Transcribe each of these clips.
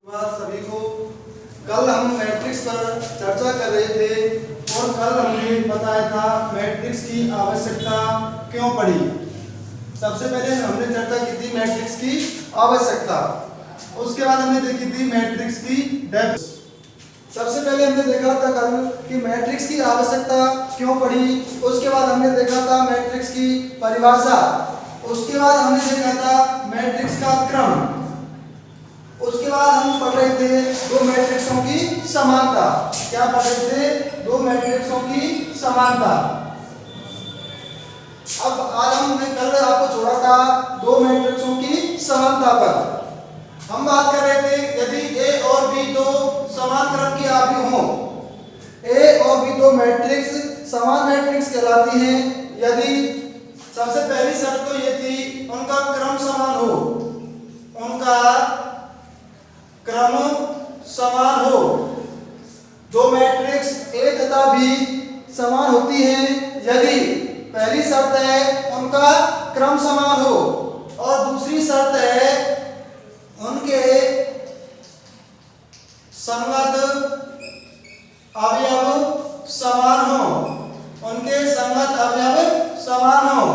सभी को कल हम मैट्रिक्स पर चर्चा कर रहे थे और कल हमने बताया था मैट्रिक्स की आवश्यकता क्यों पड़ी। सबसे पहले हमने चर्चा की थी मैट्रिक्स की आवश्यकता, उसके बाद हमने देखी थी मैट्रिक्स की डेप्थ। सबसे पहले हमने देखा था कल कि मैट्रिक्स की आवश्यकता क्यों पड़ी, उसके बाद हमने देखा था मैट्रिक्स की परिभाषा, उसके बाद हमने देखा था मैट्रिक्स का क्रम, उसके बाद हम पढ़ रहे थे दो मैट्रिक्सों की समानता। क्या पढ़ रहे थे? दो मैट्रिक्सों की समानता। अब आज हमने कल आपको छोड़ा था दो मैट्रिक्सों की समानता पर। हम बात कर रहे थे यदि ए और बी दो समान क्रम की आव्यूह हों, ए और बी दो मैट्रिक्स समान मैट्रिक्स कहलाती हैं यदि सबसे पहली शर्त तो ये थी उनका क्रम समान हो, उनका क्रम समान हो। दो मैट्रिक्स ए तथा बी समान होती हैं यदि पहली शर्त है उनका क्रम समान हो और दूसरी शर्त है उनके संगत अवयव समान हो, उनके संगत अवयव समान हो।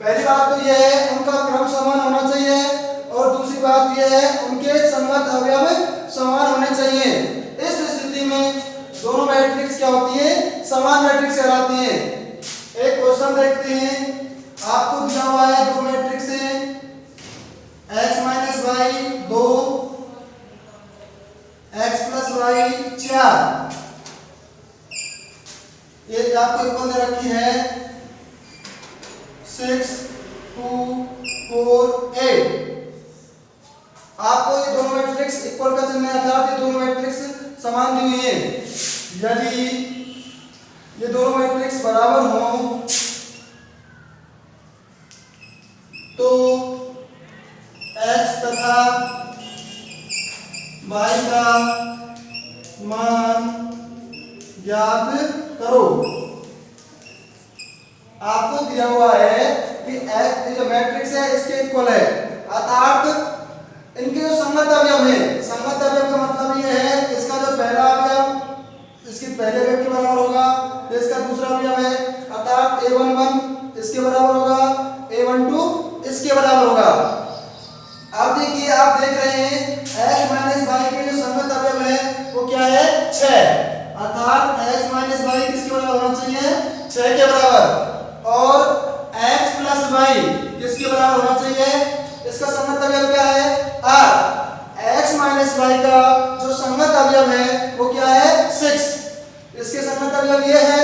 पहली बात तो यह है उनका क्रम समान होना चाहिए और दूसरी बात यह है उनके संगत अवयव समान होने चाहिए। इस स्थिति में दोनों मैट्रिक्स क्या होती है? समान मैट्रिक्स कहलाती है। एक क्वेश्चन देखते हैं, आपको दिया हुआ है दो मैट्रिक्स है x minus y 2 x plus y 4, ये आपको इक्वल दे रखी है 6 2 4 8। आपको ये दोनों मैट्रिक्स इक्वल का चिन्ह अर्थात ये दोनों मैट्रिक्स समान दी हुई है। यदि ये दोनों मैट्रिक्स बराबर हों तो x तथा y का मान ज्ञात करो। आपको दिया हुआ है कि x जो मैट्रिक्स है इसके इक्वल है, अर्थात इनके जो संगत अवयव है, संगत अवयव का मतलब ये है इसका जो पहला अवयव इसके पहले अवयव के बराबर होगा, तो इसका दूसरा अवयव है अर्थात a11 इसके बराबर होगा, a12 इसके बराबर होगा। अब देखिए, आप देख रहे हैं x माइनस वाई के जो संगत अवयव है वो क्या है? 6, अर्थात x माइनस वाई किसके बराबर होना चाहिए? 6 के बराबर। और x प्लस वाई किसके बराबर होना चाहिए? इसका संगत अवयव क्या है? r। x माइनस वाई का जो संगत अवयव है वो क्या है? 6। इसके संगत अवयव ये है,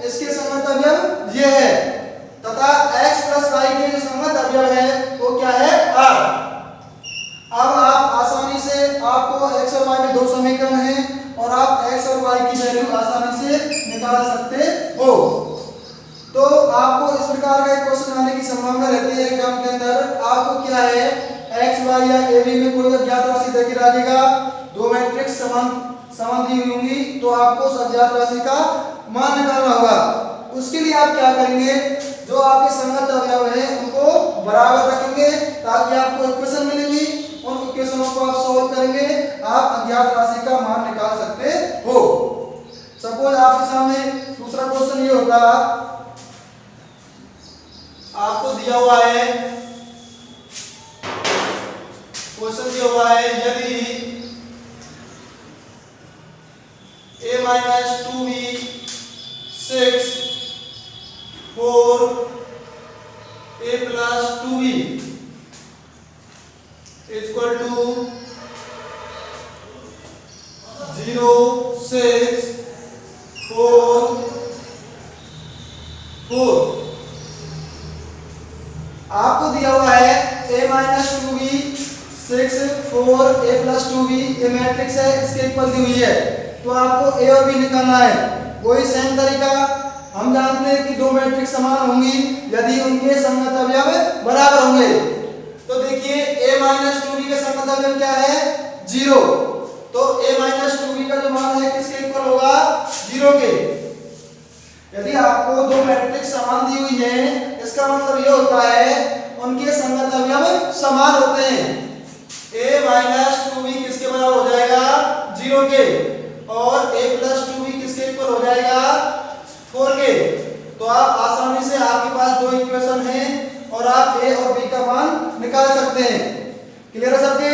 इसके संगत अवयव ये है, तथा x प्लस वाई के जो संगत अवयव है वो क्या है? r। अब आप आसानी से, आपको x और y में दो समीकरण हैं और आप x और y की वैल्यू आसानी से निकाल सकते हो। तो आपको इस प्रकार का एक क्वेश्चन आने की संभावना रहती है एग्जाम के अंदर। आपको क्या है, x y या a b में कोई अज्ञात राशि देके रखेगा, दो मैट्रिक्स समान दी हुई होंगी, तो आपको उस अज्ञात राशि का मान निकालना होगा। उसके लिए आप क्या करेंगे, जो आपके संगत अवयव है उनको बराबर रखेंगे ताकि आपको इक्वेशन मिलेगी, उन इक्वेशनों को आप सॉल्व करेंगे, आप अज्ञात राशि का मान निकाल सकते हो। सपोज आपके सामने दूसरा क्वेश्चन ये होता, आपको दिया हुआ है क्वेश्चन दिया हुआ है यदि a minus 2b 6 4 a plus 2b equal to 0 6 4 4। आपको दिया हुआ है a minus 2b 6 4 a plus 2b, ये मैट्रिक्स है, इसके इक्वल दी हुई है, तो आपको a और b निकालना है। वही सेम तरीका, हम जानते हैं कि दो मैट्रिक्स समान होंगी यदि उनके संगत अवयव बराबर होंगे। तो देखिए a माइनस 2b का संगत अवयव क्या है? 0, तो a माइनस 2b का जो मान है किसके इक्वल होगा? 0 के। यदि आपको दो मैट्रिक्स समान दी हुई है, इसका मतलब यह होता है उनके संगत अवयव समान होते हैं। a माइनस 2b किसके बराबर हो के, और a प्लस 2 भी किसके इक्वल हो जाएगा 4 के। तो आप आसानी से, आपके पास दो इक्वेशन है और आप a और b का मान निकाल सकते हैं। क्लियर है सबके?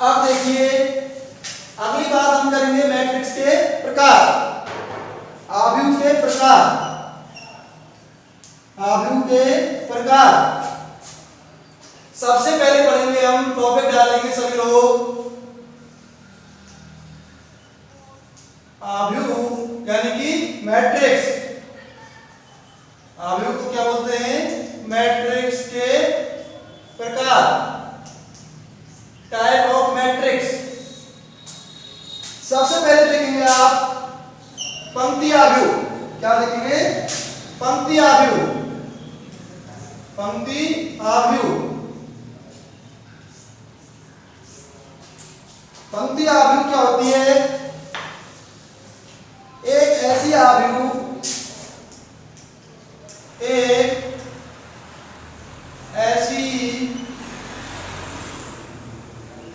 अब देखिए अगली बात हम करेंगे मैट्रिक्स के प्रकार, आव्यूह के प्रकार, आव्यूह के प्रकार। सबसे पहले पढ़ेंगे हम, टॉपिक डालेंगे सभी लोग, आव्यूह यानी कि मैट्रिक्स। आव्यूह को क्या बोलते हैं? मैट्रिक्स के प्रकार, टाइप ऑफ मैट्रिक्स। सबसे पहले देखेंगे आप पंक्ति आव्यूह। क्या देखेंगे? पंक्ति आव्यूह। पंक्ति आव्यूह। पंक्ति आव्यूह क्या होती है? एक ऐसी आव्यूह, एक ऐसी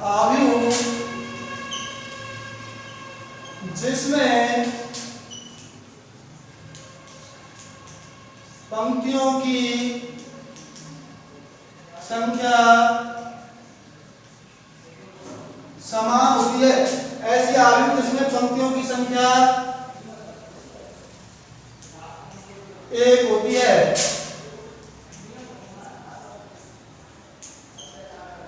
आव्यूह जिसमें पंक्तियों की संख्या समान होती है। ऐसी आव्यूह जिसमें पंक्तियों की संख्या एक होती है।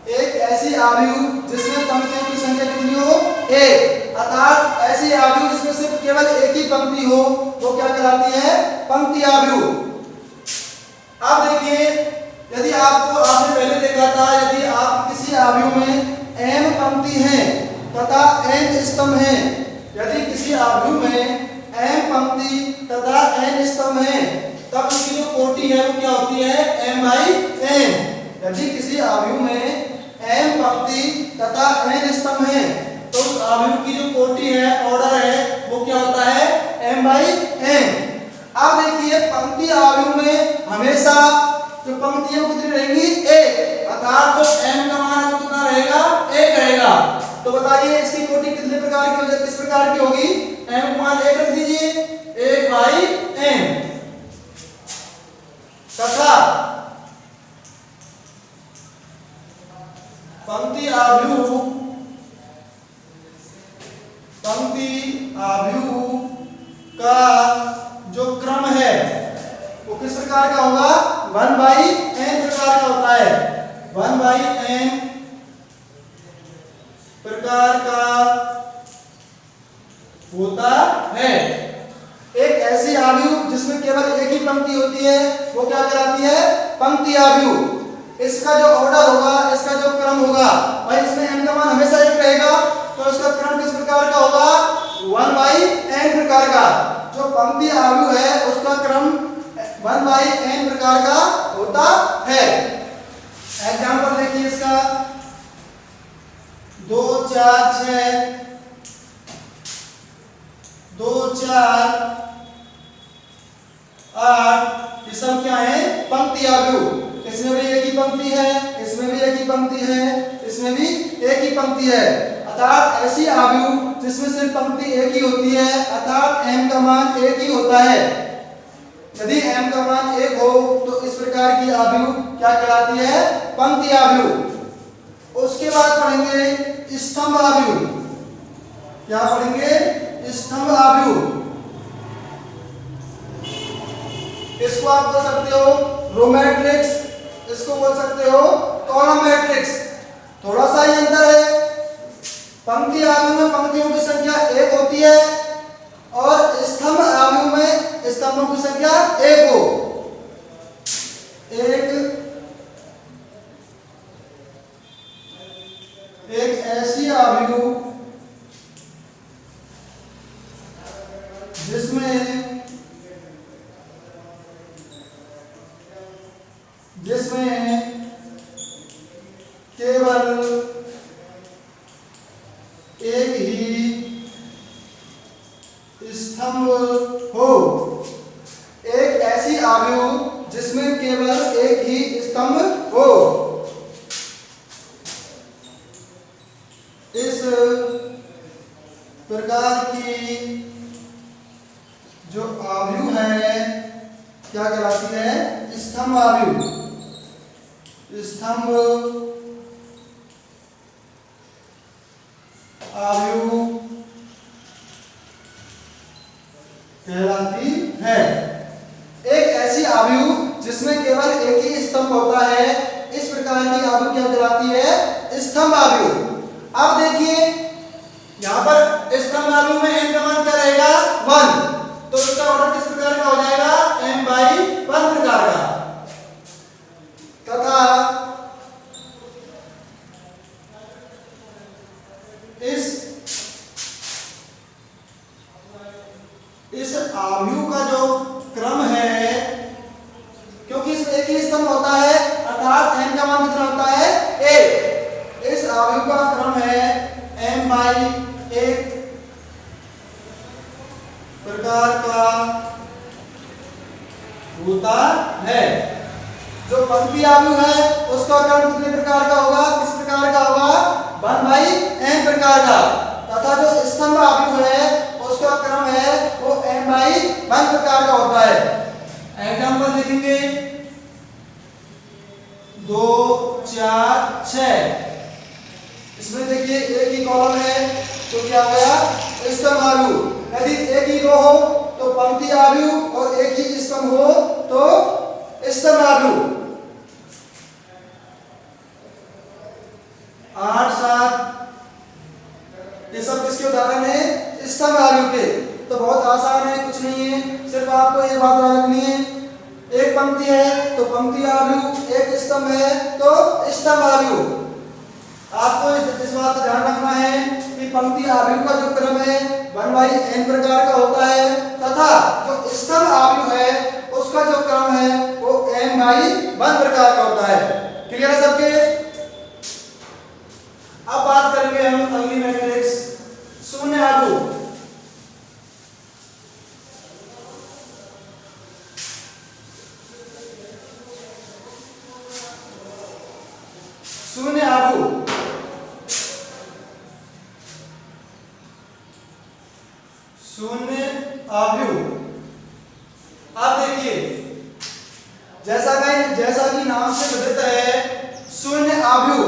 एक ऐसी आव्यूह जिसमें पंक्तियों की संख्या कितनी हो? एक। अर्थात ऐसी आव्यूह जिसमें सिर्फ केवल एक ही पंक्ति हो, वो क्या कहलाती है? पंक्ति आव्यूह। अब देखिए, यदि आपने पहले देखा था, यदि आप किसी आव्यूह में m पंक्ति है तथा n स्तंभ है, यदि किसी आव्यूह में m पंक्ति तथा n स्तंभ है, तब उसकी जो कोटि है वो क्या होती है? m/n। यदि किसी आव्यूह में m पंक्ति तथा n स्तंभ है, तो उस आव्यूह की जो कोटि है, ऑर्डर है, वो क्या होता है? m/n। अब देखिए पंक्ति आव्यूह में हमेशा जो पंक्तियां कितनी रहेंगी? एक। अर्थात जो m का मान है कितना रहेगा? एक रहेगा। तो बताइए इसकी कोटि कितने प्रकार की हो जाएगी? किस प्रकार की होगी? m का मान 1 रख दीजिए, 1/n। तथा पंक्ति आव्यूह, पंक्ति आव्यूह का जो क्रम है वो किस प्रकार का होगा? 1/n प्रकार का होता है। 1/n प्रकार का होता है। एक ऐसी आव्यूह जिसमें केवल एक ही पंक्ति होती है, वो क्या कहलाती है? पंक्ति आव्यूह। इसका जो ऑर्डर होगा, इसका जो क्रम होगा, भाई इसमें m का मान हमेशा एक रहेगा, तो इसका क्रम किस प्रकार का होगा? 1/n प्रकार का। जो पंक्ति आव्यूह है उसका क्रम 1/n प्रकार का होता है। एग्जांपल देखिए इसका, 2 4 6, 2 4 8, ये सब क्या है? पंक्ति आव्यूह। इसमें भी एक ही पंक्ति है, इसमें भी एक ही पंक्ति है, इसमें भी एक ही पंक्ति है। अर्थात ऐसी आव्यूह जिसमें सिर्फ पंक्ति एक ही होती है, अर्थात m का मान एक ही होता है। यदि m का मान एक हो तो इस प्रकार की आव्यूह क्या कहलाती है? पंक्ति आव्यूह। उसके बाद पढ़ेंगे स्तंभ आव्यूह। क्या पढ़ेंगे? स्तंभ आव्यूह। इसको आप बोल सकते हो रो मैट्रिक्स, इसको बोल सकते हो कॉलम मैट्रिक्स। थोड़ा सा ही अंतर है। पंक्ति आव्यूह में पंक्तियों की संख्या एक होती है और स्तंभ आव्यूह में स्तंभों की संख्या एक हो। एक ऐसी आव्यूह जिसमें केवल एक ही स्तंभ हो। एक ऐसी आव्यूह जिसमें केवल एक ही स्तंभ हो। प्रकार की जो आव्यूह है क्या कहलाती है? स्तंभ आव्यूह। स्तंभ आव्यूह कहलाती है। एक ऐसी आव्यूह जिसमें केवल एक ही स्तंभ होता है, इस प्रकार की आव्यूह क्या कहलाती है? स्तंभ आव्यूह। अब देखिए यहां पर स्तंभ आव्यूह में n का मान क्या रहेगा? 1। तो इसका ऑर्डर किस प्रकार का हो जाएगा? m/1 प्रकार का। तथा इस आव्यूह का जो क्रम है, क्योंकि इसमें एक ही स्तंभ होता है अर्थात n का मान कितना होता है? 1। इस आव्यूह का क्रम है m/1 प्रकार का होता है। जो पंक्ति आव्यूह है उसका क्रम कितने प्रकार का होगा? किस प्रकार का होगा? 1/n प्रकार का। तथा जो स्तंभ आव्यूह है उसका क्रम है वो m/1 प्रकार का होता है। एग्जांपल देखेंगे 2 4 6। इसमें देखिए एक ही कॉलम है तो क्या हो गया? स्तंभ आव्यूह। यदि एक ही रो हो तो पंक्ति आव्यूह और एक ही स्तंभ हो तो स्तंभ आव्यूह। 8 7 ये सब किसके उदाहरण है? स्तंभ आव्यूह के। तो बहुत आसान है, कुछ नहीं है, सिर्फ आपको ये बात याद रखनी है। एक पंक्ति है तो पंक्ति आव्यूह, एक स्तंभ है तो स्तंभ आव्यूह। आपको इस बात का ध्यान रखना है कि पंक्ति आव्यूह का जो क्रम है 1/n प्रकार का होता है तथा जो स्तंभ आव्यूह है उसका जो क्रम है वो m/1 प्रकार का होता है। क्लियर है सबके? अब बात करेंगे हम अगली मैट्रिक्स शून्य आव्यूह। शून्य आव्यूह शून्य आव्यूह। अब देखिए जैसा कि नाम से विदित है, शून्य आव्यूह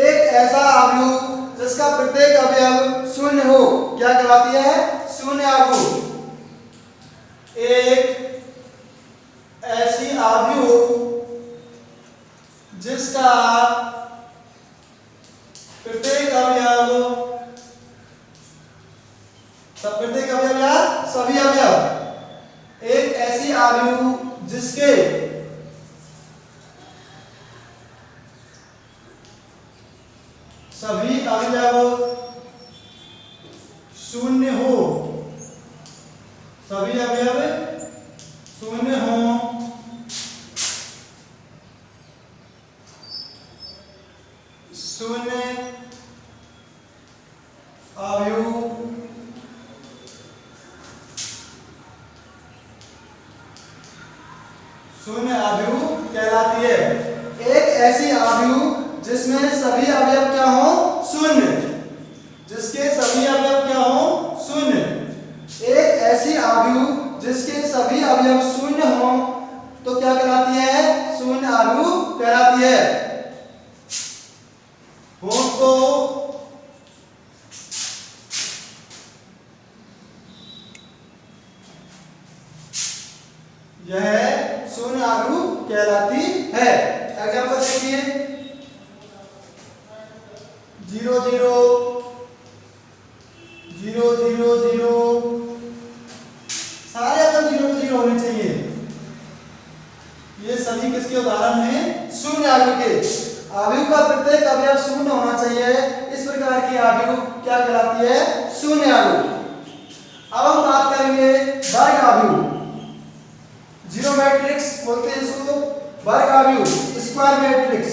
एक ऐसा आव्यूह जिसका प्रत्येक अवयव शून्य हो क्या कहलाती है? शून्य आव्यूह। एक ऐसी आव्यूह जिसका प्रत्येक अवयव या सभी अवयव, एक ऐसी आव्यूह जिसके सभी अवयव शून्य हो, सभी अवयव शून्य हो, शून्य आव्यूह शून्य आव्यूह कहलाती है। एक ऐसी आव्यूह जिसमें सभी अवयव क्या हो? शून्य। जिसके सभी अवयव क्या हो? शून्य। एक ऐसी आव्यूह जिसके सभी अवयव शून्य हो तो क्या कहलाती है? शून्य आव्यूह कहलाती है। हो तो यह शून्य आव्यूह कहलाती है। एग्जांपल देखिए 0 0 0 0 0, सारे अपन 0 0 होने चाहिए। ये सभी किसके उदाहरण हैं? शून्य आव्यूह के। आव्यूह का प्रत्येक अवयव शून्य होना चाहिए, इस प्रकार की आव्यूह क्या कहलाती है? शून्य आव्यूह। अब हम बात करेंगे वर्ग आव्यूह। जीरो मैट्रिक्स बोलते हैं इसको, वर्ग आव्यूह, स्क्वायर मैट्रिक्स।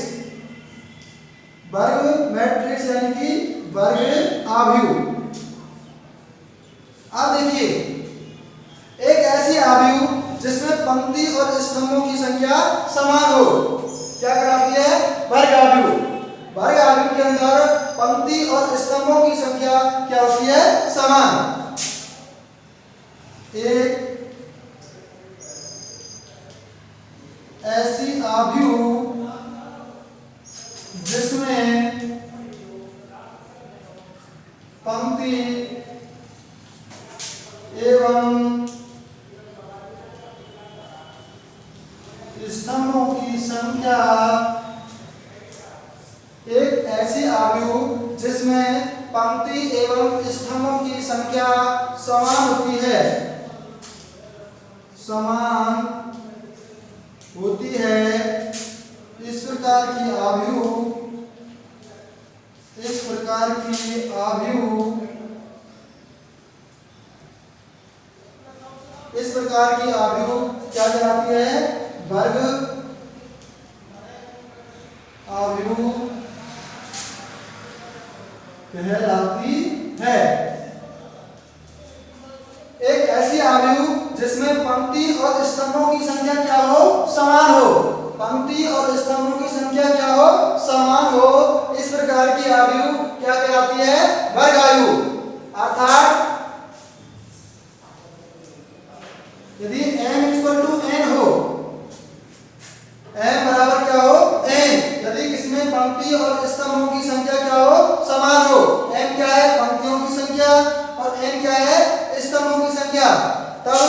वर्ग मैट्रिक्स यानी कि वर्ग आव्यूह। अब देखिए एक ऐसी आव्यूह जिसमें पंक्ति और स्तंभों की संख्या समान हो क्या कहलाती है? वर्ग आव्यूह। वर्ग आव्यूह के अंदर पंक्ति पंक्ति और स्तंभों की संख्या क्या होती है? समान। एक ऐसी आव्यूह जिसमें पंक्ति एवं स्तंभों की संख्या, एक ऐसी आव्यूह जिसमें पंक्ति एवं स्तंभों की संख्या समान होती है, समान होती है, इस प्रकार की आव्यूह, इस प्रकार की आव्यूह, इस प्रकार की आव्यूह क्या कहलाती है? वर्ग आव्यूह कहलाती है। एक ऐसी आव्यूह जिसमें पंक्ति और स्तंभों की संख्या क्या हो? समान हो। पंक्ति और स्तंभों की संख्या क्या हो? समान हो। इस प्रकार की आव्यूह क्या कहलाती है? वर्ग आव्यूह। अर्थात यदि m=n हो, m बराबर क्या हो? n, यदि इसमें पंक्ति और स्तंभों की संख्या क्या हो? समान हो। m क्या है? पंक्तियों की संख्या, और n क्या है? स्तंभों की संख्या। तब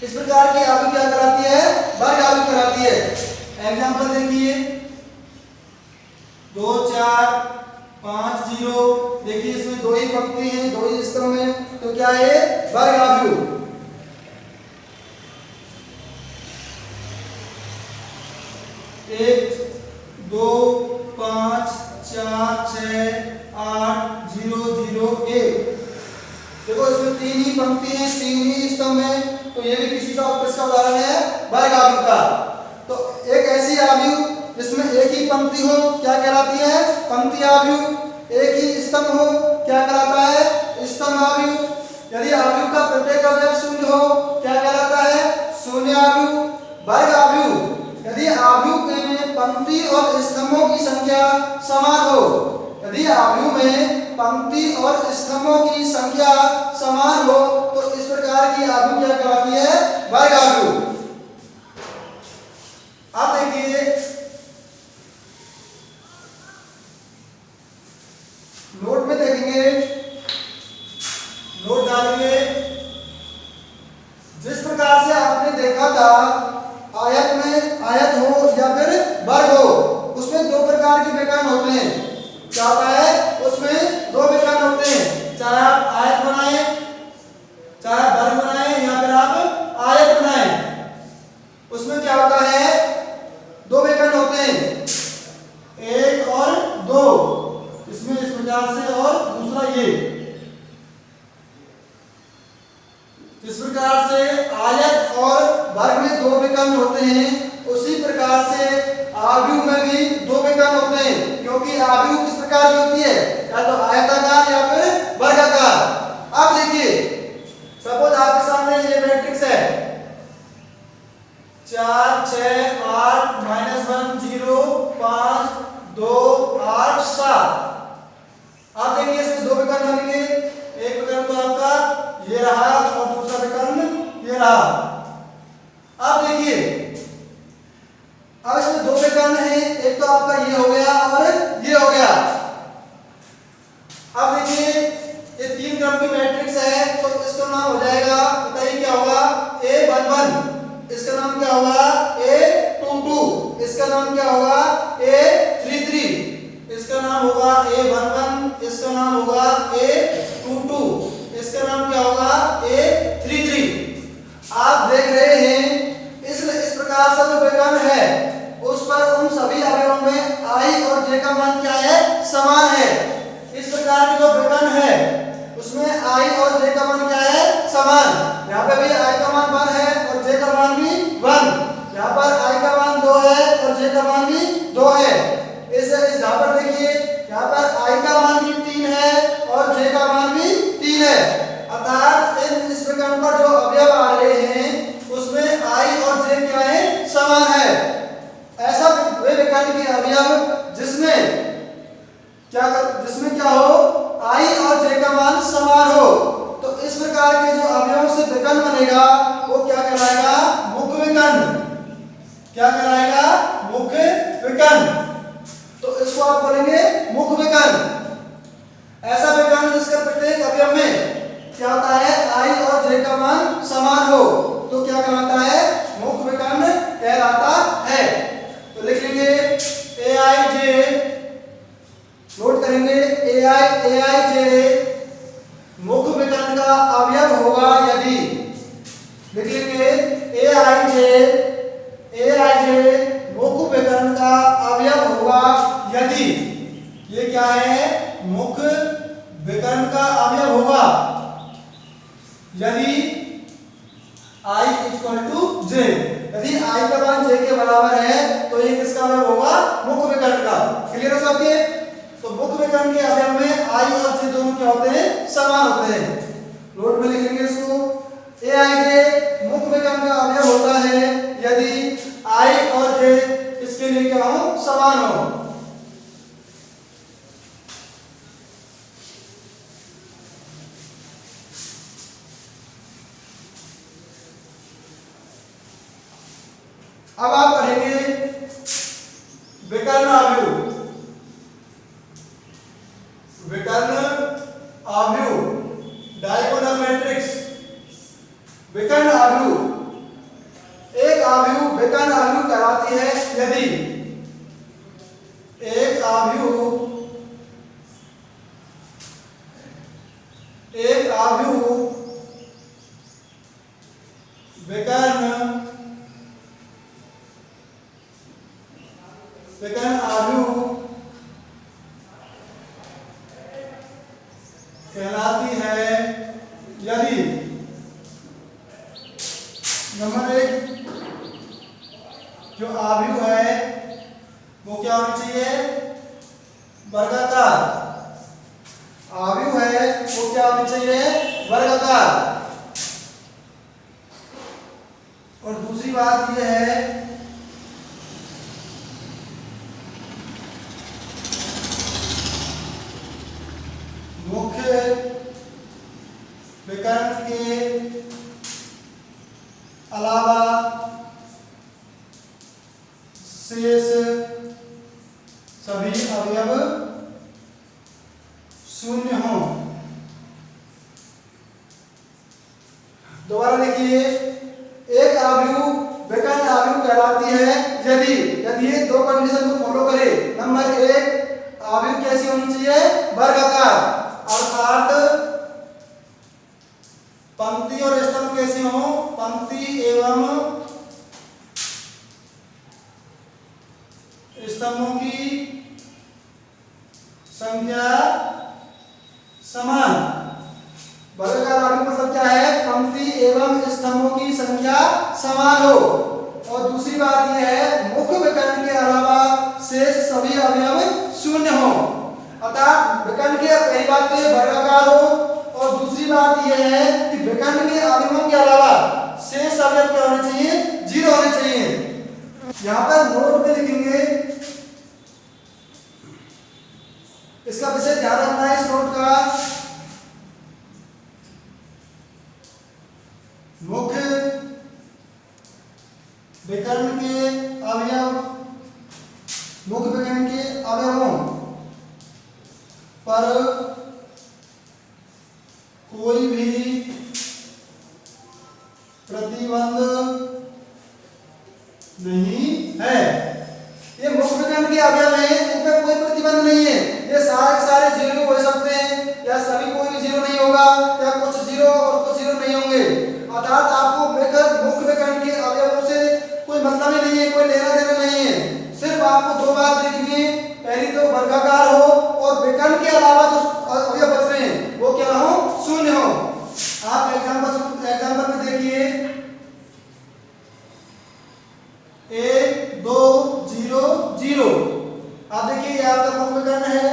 इस प्रकार की आव्यूह क्या कराती है? वर्ग आव्यूह कराती है। एग्जांपल देखिए, 2 4 5 0। देखिए इसमें दो ही पंक्ति हैं, दो ही स्तंभ हैं, तो क्या है? वर्ग आव्यूह। 1 2 5 4 6 8 0 0 1। देखो इसमें तीन ही पंक्ति हैं, तीन ही स्तंभ हैं, तो ये भी किसी का उदाहरण है वर्ग आव्यूह का। तो एक ऐसी आव्यूह जिसमें एक ही पंक्ति हो क्या कहलाती है? पंक्ति आव्यूह। एक ही स्तंभ हो क्या कहलाता है? स्तंभ आव्यूह। यदि आव्यूह का प्रत्येक अवयव शून्य हो क्या कहलाता है? शून्य आव्यूह। वर्ग आव्यूह यदि आव्यूह में पंक्ति और स्तंभों की संख्या समान हो, यदि आव्यूह में पंक्ति और स्तंभों की संख्या समान हो, तो इस प्रकार की आव्यूह क्या कहलाती है? वर्ग आव्यूह। अब देखिए नोट में देखेंगे, नोट डालेंगे। जिस प्रकार से आपने देखा था आयत में, आयत हो या फिर वर्ग हो, उसमें दो प्रकार के विकर्ण होते हैं। क्या होता है? उसमें दो विकर्ण होते हैं, चाहे आप आयत बनाएं, चाहे वर्ग बनाएं, या फिर आप आयत बनाएं। उसमें क्या होता है? दो विकर्ण होते हैं, एक और दो। इसमें इस प्रकार से, और दूसरा ये। इस प्रकार से आयत और वर्ग में दो विकर्ण होते हैं, उसी प्रकार से आव्यूह में भी दो विकर्ण होते हैं, क्योंकि आव्यूह किस प्रकार की होती है? या तो आयताकार या फिर वर्गाकार। अब देखिए, सपोज आपके सामने ये मैट्रिक्स है 4 6 8 -1 0 5 2 8 7। आप देखिए इसमें दो विकर्ण बनेंगे, एक विकर्ण तो आपका ये रहा और दूसरा विकर्ण ये रहा। अब देखिए, अब इसमें दो विकर्ण हैं, एक तो आपका ये हो गया और ये हो गया। अब देखिए ये तीन क्रम की मैट्रिक्स है, तो इसका नाम हो जाएगा, बताइए क्या होगा? A11। इसका नाम क्या होगा? A22। इसका नाम क्या होगा? A33। इसका नाम होगा A11। इसका नाम होगा A22। इसका नाम क्या होगा? A33। आप देख रहे हैं इस प्रकार से जो विकर्ण है उस पर उन सभी अवयवों में i और j का मान क्या है? समान है। इस प्रकार की जो विकर्ण है उसमें i और j का मान क्या है? समान। यहाँ पे भी i का मान 1 है और j का मान भी 1। यहाँ पर i का मान 2 है और j का मान भी 2 है। इस यहाँ पर देखिए, यहाँ पर i का मान भी 3 है और j का मान भी 3 है। अर्थात इस प्रकरण पर जो अवयव आ रहे हैं उसमें i और j क्या है? समान क्या कहलाएगा? मुख्य विकर्ण। तो इसको आप बोलेंगे मुख्य विकर्ण। ऐसा विकर्ण जिसका प्रत्येक अवयव में क्या होता है? I और J का मान समान हो तो क्या कहलाता है? मुख्य विकर्ण कहलाता है। तो लिख लेंगे AIJ, नोट करेंगे AIJ मुख्य विकर्ण का अवयव होगा यदि, लिख लेंगे AIJ मुख्य विकर्ण का अवयव होगा यदि, ये क्या है? मुख्य विकर्ण का अवयव होगा यदि I इक्वल टू J, यदि I का मान J के बराबर है तो ये किसका अवयव होगा? मुख्य विकर्ण का। क्लियर है सबके? तो मुख्य विकर्ण के अवयव में I और J दोनों क्या होते हैं? समान होते हैं। नोट में लिख लेंगे इसको, AIJ मुख्य विकर्ण का अवयव होता है यदि I और J इसके लिए क्या हो? समान हो। अब आप पढ़ेंगे विकर्ण आव्यूह। विकर्ण आव्यूह, डायगोनल मैट्रिक्स। विकर्ण आव्यूह, एक आव्यूह विकर्ण आव्यूह कहलाती है यदि एक आव्यूह विकर्ण आव्यूह कहलाती है यदि नंबर 1 जो आव्यूह है वो क्या होनी चाहिए? वर्गाकार। आव्यूह है वो क्या होनी चाहिए? वर्गाकार। और दूसरी बात यह है मुख्य विकर्ण के अलावा शेष सभी अवयव शून्य हों। दोबारा देखिए, एक आव्यूह विकर्ण आव्यूह कहलाती है यदि ये दो कंडीशन को फॉलो करे। नंबर 1, आव्यूह कैसी होनी चाहिए? वर्गाकार, अर्थात पंक्ति और स्तंभ कैसी हो? पंक्ति एवं स्तंभों की संख्या समान। वर्गाकार आव्यूह मतलब क्या है? पंक्ति एवं स्तंभों की संख्या समान हो। और दूसरी बात यह है मुख्य विकर्ण के अलावा शेष सभी अवयव शून्य हो। अर्थात विकर्ण के पहली बात तो ये वर्गाकार हो, और दूसरी बात यह है कि विकर्ण के अवयवों के अलावा शेष अवयव क्या होने चाहिए? 0 होने चाहिए। यहाँ पर नोट में लिखेंगे, इसका विशेष ध्यान रखना है इस नोट का। मुख्य विकर्ण के अवयव, मुख्य विकर्ण के अवयवों पर कोई भी प्रतिबंध नहीं है। ये मुख्य विकर्ण के अवयव हैं, इन पर कोई प्रतिबंध नहीं है। ये सारे 0 हो सकते हैं या सभी कोई भी 0 नहीं होगा, या कुछ 0 और कुछ 0 नहीं होंगे। अर्थात आपको मुख्य विकर्ण के अवयवों से कोई मतलब ही नहीं है, कोई लेना देना नहीं है। सिर्फ आपको 2 बात देखनी है, पहली तो वर्गाकार हो और विकर्ण के अलावा जो अवयव बच रहे हैं वो क्या हो? शून्य हो। आप एग्जांपल में देखिए, 1 2 0 0। आप देखिए ये आपका मुख्य विकर्ण है,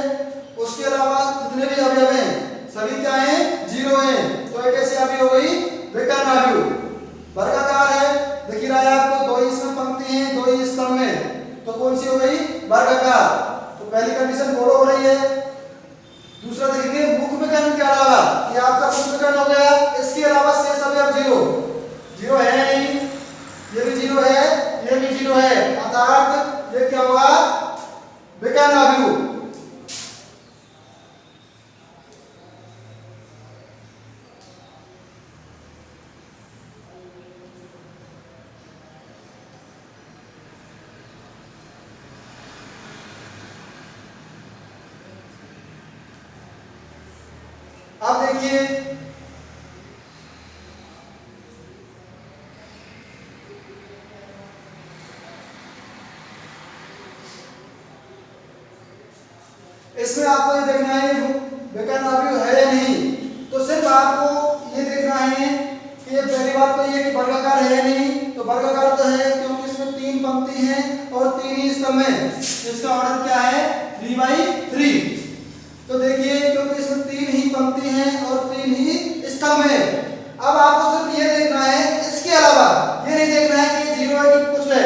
उसके अलावा जितने भी अवयव हैं सभी क्या हैं? 0 हैं। तो एक ऐसी अवयव हो गई विकर्ण आव्यूह। वर्गाकार है, दिख रहा है आपको, 2 ही इसमें पंक्ति हैं, 2 ही स्तंभ में, तो कौन सी हो गई? वर्गाकार। तो पहली कंडीशन फॉलो हो रही है। दूसरा देखिए मुख्य विकर्ण के अलावा, ये आपका मुख्य विकर्ण हो गया, इसके अलावा शेष अवयव 0 है नहीं, ये भी 0 है, ये भी 0 है। अर्थात ये क्या हुआ, विकर्ण अवयव। अब देखिए इसमें आपको ये देखना है विकर्ण अवयव है या नहीं। तो सिर्फ आपको ये देखना है कि ये पहली बात तो ये कि वर्गाकार है या नहीं। तो वर्गाकार तो है क्योंकि इसमें 3 पंक्ति हैं और 3 ही स्तंभ हैं। इसका ऑर्डर क्या है, 3/3। तो देखिए क्योंकि इसमें 3 ही पंक्ति हैं और 3 ही स्तंभ हैं। अब आपको सिर्फ ये देखना है, इसके अलावा ये नहीं देखना है कि 0 है कि कुछ है,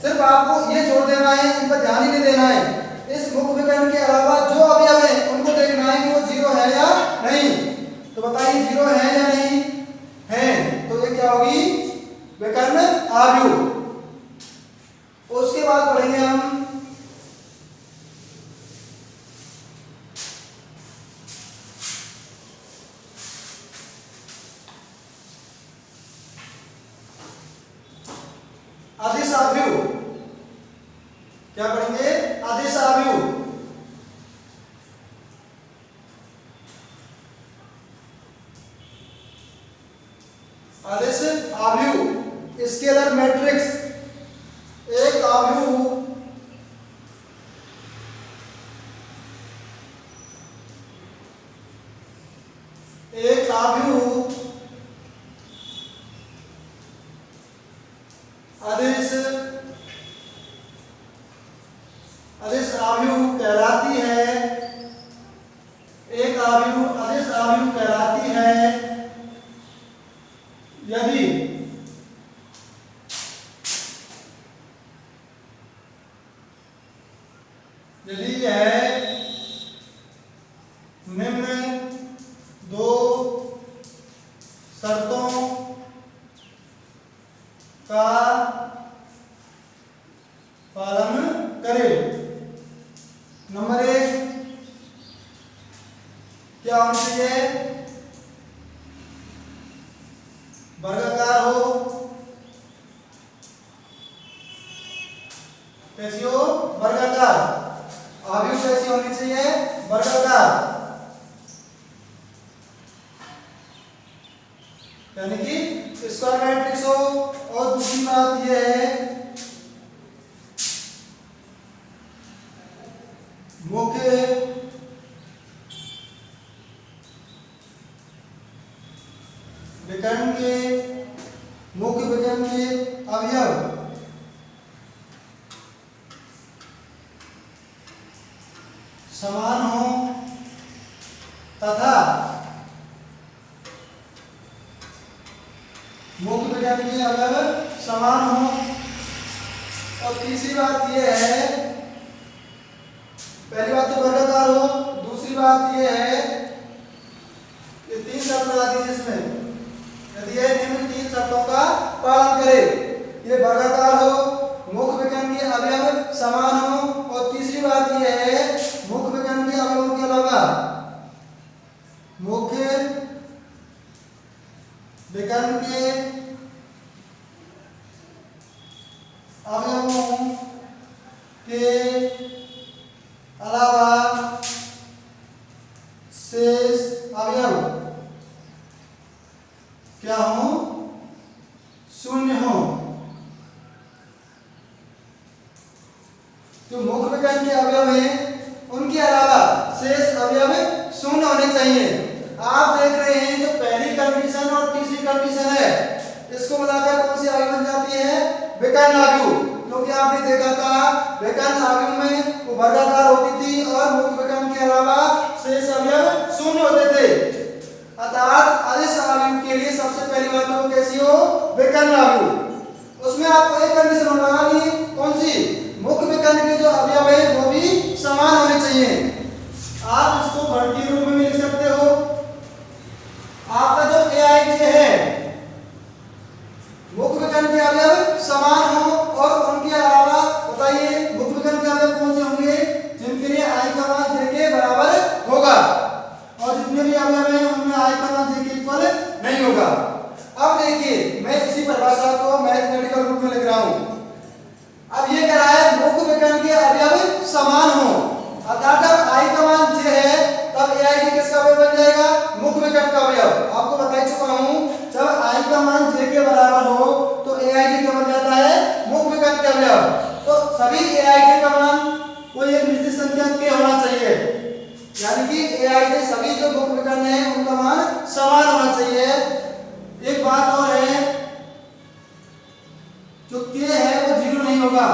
सिर्फ आपको ये जोड़ देना है, इन पर ध्यान ही नहीं देना है। इस मुख्य विकर्ण के अलावा जो अवयव है उनको देखना है कि वो 0 है या नहीं। तो बताइए 0 है या नहीं है, तो ये क्या होगी, विकर्ण अवयव। उसके बाद पढ़ेंगे हम अदिश अवयव। क्या पढ़ेंगे, अदिश अवयव। अदिश अवयव स्केलर मैट्रिक्स। एक अवयव अदिश अवयव कहलाती है। एक अवयव अदिश अवयव कहलाती है यदि है निम्न 2 शर्तों का पालन करे। नंबर 1 क्या होना चाहिए, वर्गाकार हो। कैसी हो, वर्गाकार। अवयव कैसी होनी चाहिए, वर्गाकार, यानी कि स्क्वायर मैट्रिक्स हो। और दूसरी बात यह है मुख्य विकर्ण के अवयव समान हो तथा मुख्य विकर्ण के अवयव समान हो। और तीसरी बात यह है, पहली बात तो वर्गाकार हो, दूसरी बात यह है कि 3 शर्त लगा दी जिसमें यदि यह निम्न 3 शर्तों का पालन करे, ये वर्गाकार हो, मुख्य विकर्ण के अवयव समान हो, और तीसरी बात यह है मुख्य विकर्ण के अवयवों के अलावा मुख्य विकर्ण के अवयवों के अलावा शेष अवयव क्या हो, शून्य हो। जो मुख्य विकर्ण के अवयव हैं उनके अलावा शेष अवयव शून्य होने चाहिए। आप देख रहे हैं जो पहली कंडीशन और तीसरी कंडीशन है, इसको मिलाकर कौन सी अवयव बन जाती है, विकर्ण अवयव। क्योंकि आपने देखा था विकर्ण अवयव में वो वर्गाकार होती थी और मुख्य विकर्ण के अलावा शेष अवयव शून्य होते थे। अर्थात अदिश अवयव के लिए सबसे पहली बात तो कैसी हो, विकर्ण अवयव। उसमें आपको एक कंडीशन लगानी है, कौन सी, मुख्य विकर्ण के जो अवयव है वो भी समान होने चाहिए। आप इसको बढ़ती रूप में भी लिख सकते हो। आपका जो Aij है, मुख्य विकर्ण के अवयव समान हो और उनके अलावा अब ये कह रहा है मुख्य विकर्ण के अवयव समान हो, अर्थात जब i का मान j है तब aij किसका अवयव बन जाएगा, मुख्य विकर्ण का अवयव। आपको बता चुका हूं जब i का मान j के बराबर हो तो aij क्या बन जाता है, मुख्य विकर्ण का अवयव। तो सभी aij का मान कोई एक निश्चित संख्या k होना चाहिए, यानी कि aij सभी जो मुख्य विकर्ण है उनका मान समान होना चाहिए। एक बात और है, जो k है वो 0 नहीं होगा,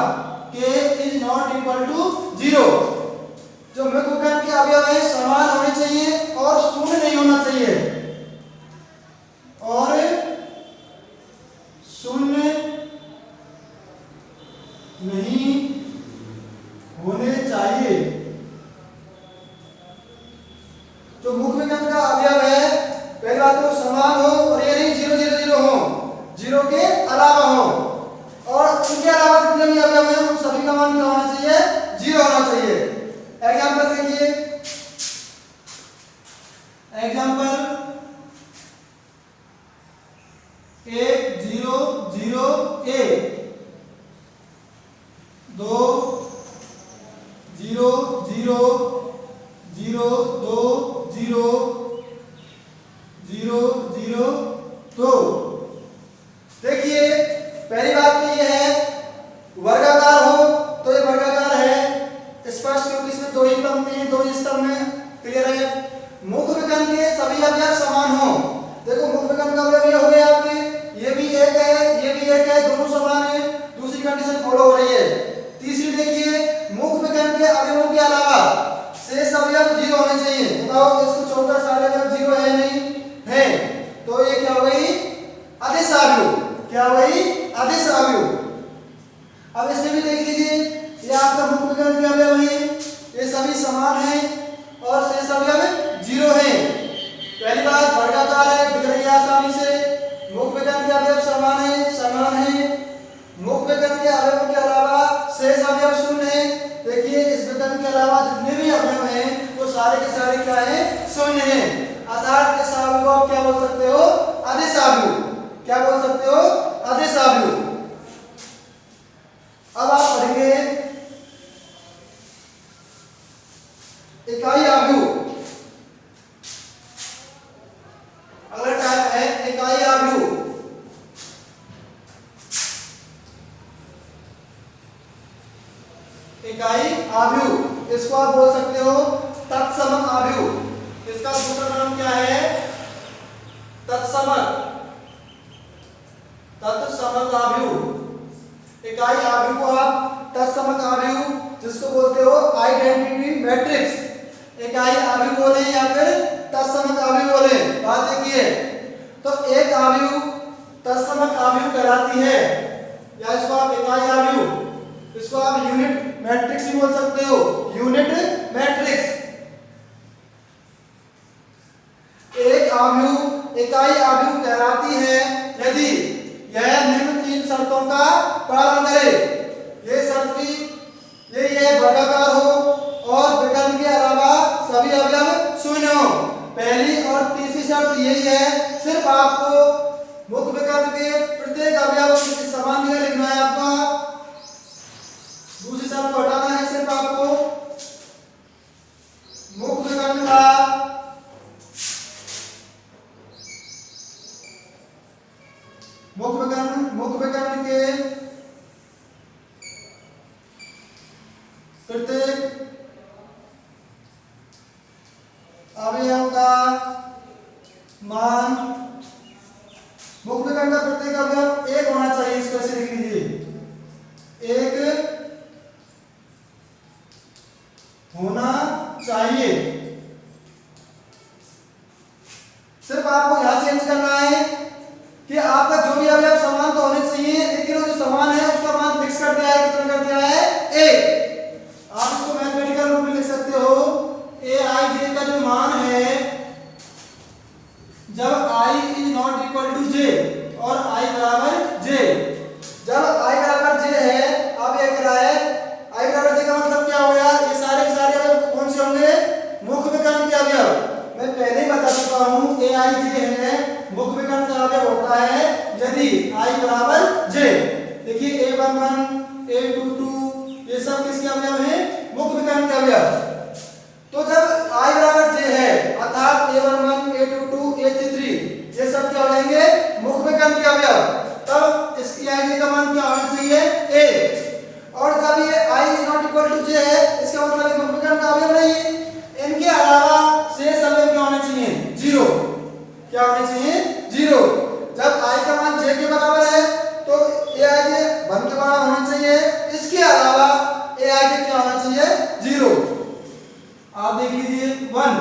k is not equal to 0। जो मुख्य विकर्ण के अवयव है समान होने चाहिए और शून्य नहीं होना चाहिए, और शून्य नहीं होने चाहिए। जो मुख्य विकर्ण का अवयव है पहली बात तो समान हो, और ये नहीं 0 0 0 हो, 0 के अलावा हो, और उनके अलावा जितने भी अवयव हैं उन सभी का मान क्या होना चाहिए, 0 होना चाहिए। एग्जांपल देखिए, एग्जांपल 1 0 0 1, 2 0 0 0 2 0 0 0 2। देखिए पहली बात तो ये है वर्गाकार हो तो ये वर्गाकार है स्पष्ट, क्योंकि इसमें दो ही स्तंभ में, दो ही स्तंभ में, क्लियर है। मुख्य विकर्ण के सभी अवयव समान हो, देखो मुख्य विकर्ण का अवयव ये हो गया आपके, ये भी एक है ये भी एक है, दोनों समान है, दूसरी कंडीशन फॉलो हो रही है। तीसरी देखिए मुख्य विकर्ण के अवयवों के अलावा शेष अवयव 0 होने चाहिए। बताओ इसको छोड़कर सारे अवयव 0 है नहीं है, तो ये क्या हो गई, अदिश अवयव, क्या हो गई, अदिश अवयव। अब इसमें भी देख लीजिए, ये आपका मुख्य विकर्ण के अवयव है, ये सभी समान हैं और शेष अवयव 0 हैं। पहली बात वर्गाकार है, दिख रही है आसानी से, मुख्य विकर्ण के अवयव समान है, मुख्य विकर्ण के अवयवों के अलावा शेष अवयव 0 हैं। देखिए इस विकर्ण के अलावा जितने भी अवयव हैं वो सारे के सारे क्या है, 0 हैं, अर्थात इस अवयव को आप क्या बोल सकते हो, अदिश अवयव। क्या बोल सकते हो, अदिश अवयव। अब आप पढ़ेंगे इकाई अवयव। अगला टाइप है इकाई अवयव। इकाई अवयव, इसको आप बोल सकते हो तत्समक अवयव। इसका दूसरा नाम क्या है, तत्समक अवयव। इकाई अवयव को आप तत्समक अवयव, जिसको बोलते हो आइडेंटिटी मैट्रिक्स, इकाई अवयव बोले या फिर तत्समक अवयव बोले। बात देखिए, तो एक अवयव तत्समक अवयव कहलाती है, या इसको आप इकाई अवयव, इसको आप यूनिट मैट्रिक्स भी बोल सकते हो, यूनिट मैट्रिक्स। एक अवयव इकाई अवयव कहलाती है यदि यह निम्न 3 शर्तों का पालन करे। ये शर्त भी यही है, वर्गाकार हो और विकर्ण के अलावा सभी अवयव 0 हो। पहली और तीसरी शर्त यही है, सिर्फ आपको मुख्य विकर्ण के प्रत्येक अवयव समान जगह लिखना है आपका, दूसरी शर्त को हटाना है। सिर्फ आपको मुख्य विकर्ण का मुख्य विकर्ण के प्रत्येक अवयव का मान, मुख्य विकर्ण का प्रत्येक अवयव 1 होना चाहिए। इसको ऐसे लिख लीजिए, 1 होना चाहिए। सिर्फ आपको यहां चेंज करना है कि आपका जो भी अवयव समान तो होने चाहिए, लेकिन वो जो समान है उसका मान फिक्स कर दिया है, कितना कर दिया है, 1। आप इसको मैथमेटिकल रूप में लिख सकते हो, aij का जो मान है जब i is not equal to j और i बराबर j, जब i बराबर j है, अब ये कह रहा है i बराबर j का मतलब क्या हो गया, ये सारे के सारे अवयव कौन से होंगे, A22 ये सब किसके अवयव हैं? मुख्य विकर्ण के अवयव। तो जब I बराबर J है अर्थात A11 A22 A33 ये सब क्या हो जाएंगे? मुख्य विकर्ण के अवयव। तब इसकी I का मान क्या होना चाहिए? A। और जब ये I ≠ J है इसका मतलब ये मुख्य विकर्ण का अवयव नहीं है। इनके अलावा शेष अवयव क्या होने चाहिए? 0। क्या होने चाहिए? 0। जब I का मान J के बराबर है तो AI 1 के बराबर होना चाहिए। इसके अलावा AI क्या होना चाहिए? 0। आप देख लीजिए 1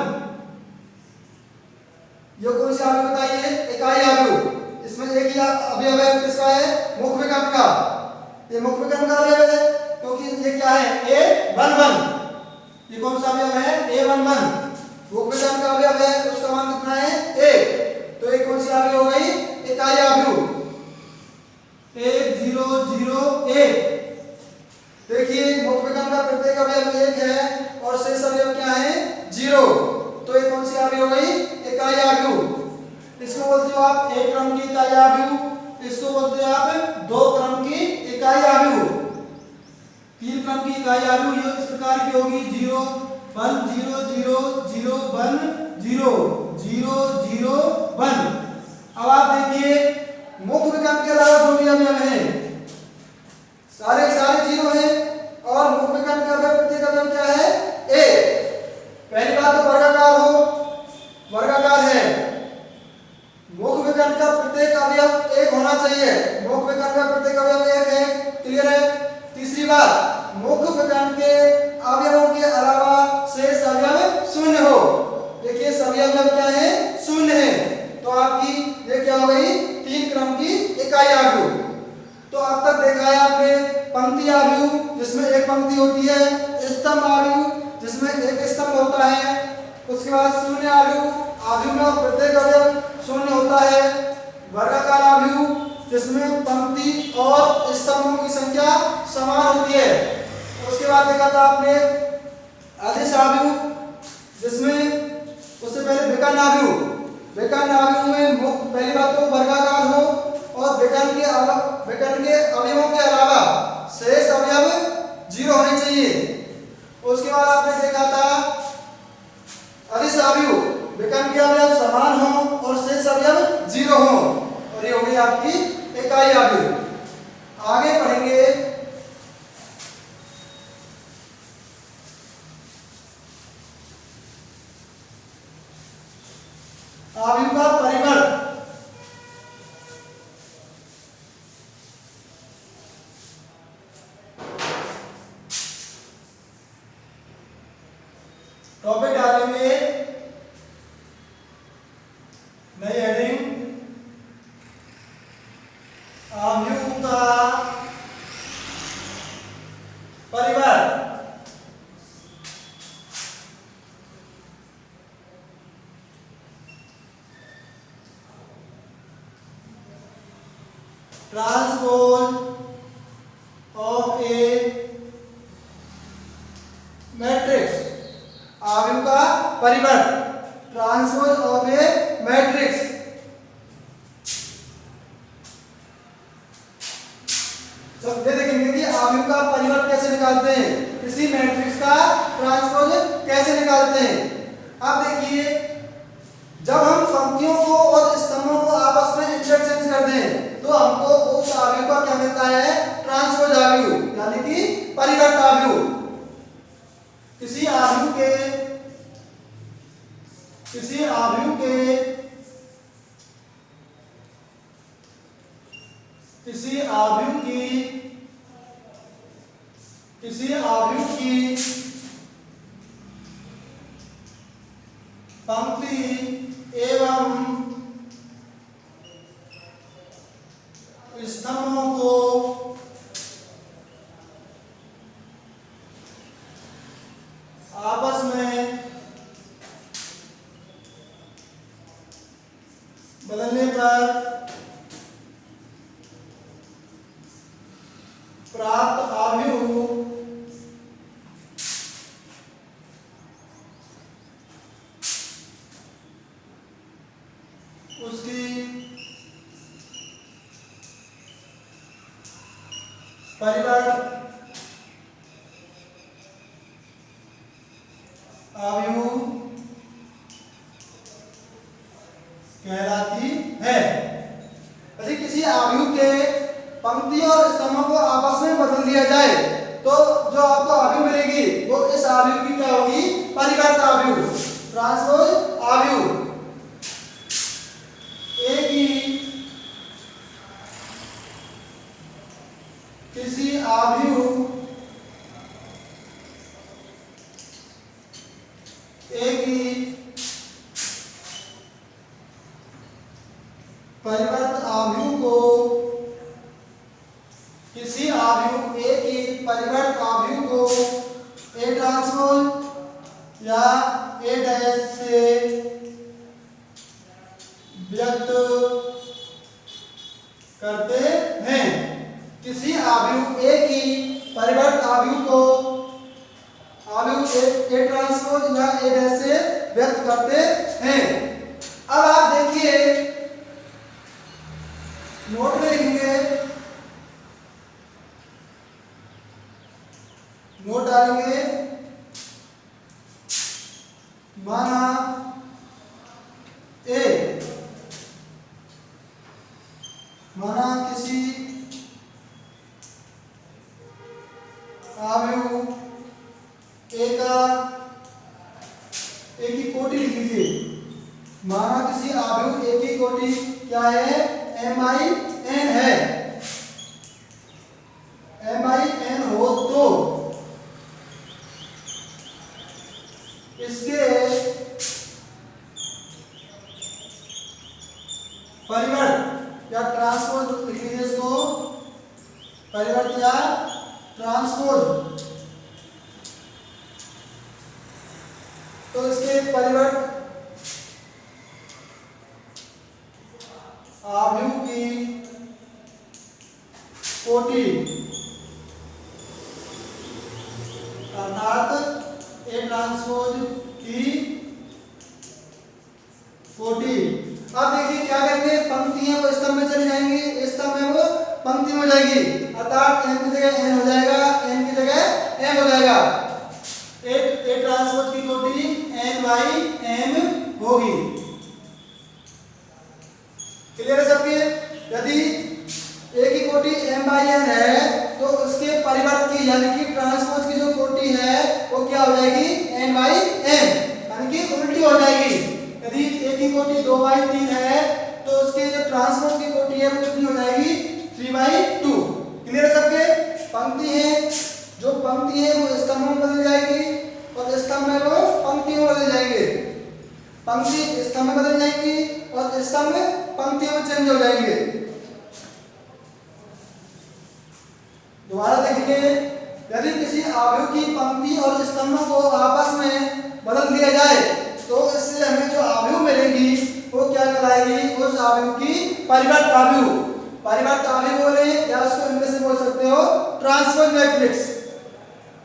ये कौन सा अवयव बताइए? इकाई अवयव। इसमें एक ही अवयव है किसका है? मुख्य विकर्ण का। ये मुख्य विकर्ण का अवयव है क्योंकि ये क्या है? A11 ये कौन सा अवयव है? A11 मुख्य विकर्ण का अवयव है उसका मान कितना है? 1। तो ये कौन सी अवयव हो गई? इकाई अवयव 1 0 0 1। देखिए मुख्य विकर्ण का प्रत्येक अवयव 1 है और शेष अवयव क्या है? 0। तो ये कौन सी अवयव हो गई? इकाई अवयव। इसको बोलते हो आप एक क्रम की इकाई अवयव, इसको बोलते हो आप दो क्रम की इकाई अवयव, तीन क्रम की इकाई अवयव ये इस प्रकार की होगी 0 1 0 0 0 1 0 0 0 1। अब आप देखिए मुख्य विकर्ण के अलावा जो भी अवयव हैं सारे 0 हैं और मुख्य विकर्ण का अवयव प्रत्येक अवयव क्या है? A। पहली बात तो वर्गाकार है। मुख्य विकर्ण का प्रत्येक अवयव 1 होना चाहिए। मुख्य विकर्ण का प्रत्येक अवयव 1 है। क्लियर है? तीसरी बात मुख्य विकर्ण के अवयवों के अलावा शेष अवयव 0 हो। देखिए सभी अवयव क्या है? 0 है। तो आपकी ये क्या हो गई? 3 क्रम की इकाई अवयव। तो अब तक देखा है आपने पंक्ति अवयव जिसमें एक पंक्ति होती है, स्तंभ अवयव जिसमें एक स्तंभ होता है, उसके बाद शून्य अवयव में प्रत्येक अवयव 0 होता है, वर्गाकार अवयव जिसमें पंक्ति और स्तंभों की संख्या समान होती है। उसके बाद देखा था आपने अदिश अवयव जिसमें उससे पहले विकर्ण अवयव में पहली बात तो वर्गाकार हो और विकर्ण के अवयवों के अलावा शेष अवयव 0 होने चाहिए। उसके बाद आपने देखा था अदिश अवयव विकर्ण के अवयव समान हो और शेष अवयव 0 हो और ये हो गई आपकी इकाई अवयव। आगे पढ़ेंगे अवयव का परिवर्त। टॉपिक डालेंगे नई हेडिंग अवयव का परिवर्त। Transpose of A matrix. अवयव का परिवर्त ट्रांसपोज ऑफ ए मैट्रिक्स। सब देखेंगे कि अवयव का परिवर्त कैसे निकालते हैं, किसी मैट्रिक्स का ट्रांसपोज कैसे निकालते हैं। अब देखिए जब हम पंक्तियों को और स्तंभों को आपस में इंटरचेंज कर दें तो हमको उस अवयव का क्या मिलता है? ट्रांसपोज अवयव यानी कि परिवर्त अवयव। किसी अवयव की पंक्ति एवं स्तंभों को आपस में बदलने पर प्राप्त अवयव उसकी परिवर्त आव्यूह कहलाती है। यदि किसी आव्यूह के पंक्तियों और स्तंभों को आपस में बदल दिया जाए तो जो आपको आव्यूह मिलेगी वो इस आव्यूह की क्या होगी? परिवर्त आव्यूह, ट्रांसपोज आव्यूह। एक ही किसी आव्यूह परिवर्त आव्यूह को किसी आव्यूह ए की परिवर्त आव्यूह को ए ट्रांसपोज या ए डैश से व्यक्त करते हैं। किसी आव्यूह ए की परिवर्त आव्यूह को आव्यूह ए ट्रांसपोज या ए डैश से व्यक्त करते हैं। अब आप देखिए नोट में लिखेंगे, नोट डालेंगे। माना किसी आव्यूह ए की कोटि लिख लीजिए। माना किसी आव्यूह ए की कोटि क्या है? MIN है। MIN हो तो इसके परिवर्त या ट्रांसपोज लिख लीजिए इसको, परिवर्त या ट्रांसपोज। तो इसके परिवर्त आव्यूह की कोटि अर्थात ए ट्रांसपोज की कोटि। अब देखिए क्या करेंगे, पंक्तियां वो स्तंभ में चली जाएंगी, स्तंभ में वो पंक्ति में हो जाएगी, अर्थात m की जगह n हो जाएगा, n की जगह m हो जाएगा। ए ट्रांसपोज की कोटि n/m होगी। क्लियर है सबके? यदि ए की कोटि m/n है तो उसके परिवर्त की यानी कि ट्रांसपोज की जो कोटि है वो क्या हो जाएगी? n/m, यानी कि उल्टी हो जाएगी। यदि ए की कोटि 2/3 है तो उसके जो ट्रांसपोज की कोटि है वो कितनी हो जाएगी? 3/2। क्लियर है सबके? पंक्ति है, जो पंक्ति है वो स्तंभ में बदल जाएगी और स्तंभ में वो पंक्ति में बदल जाएंगे। पंक्ति स्तंभ में बदल जाएंगी और स्तंभ पंक्ति में चेंज हो जाएंगे। दोबारा देखेंगे, यदि किसी आव्यूह की पंक्ति और स्तंभों को आपस में बदल दिया जाए तो इससे हमें जो आव्यूह मिलेगी वो क्या कहलाएगी? उस आव्यूह की परिवर्त आव्यूह। परिवर्त आव्यूह बोले या उसको इंग्लिश में बोल सकते हो ट्रांसपोज मैट्रिक्स।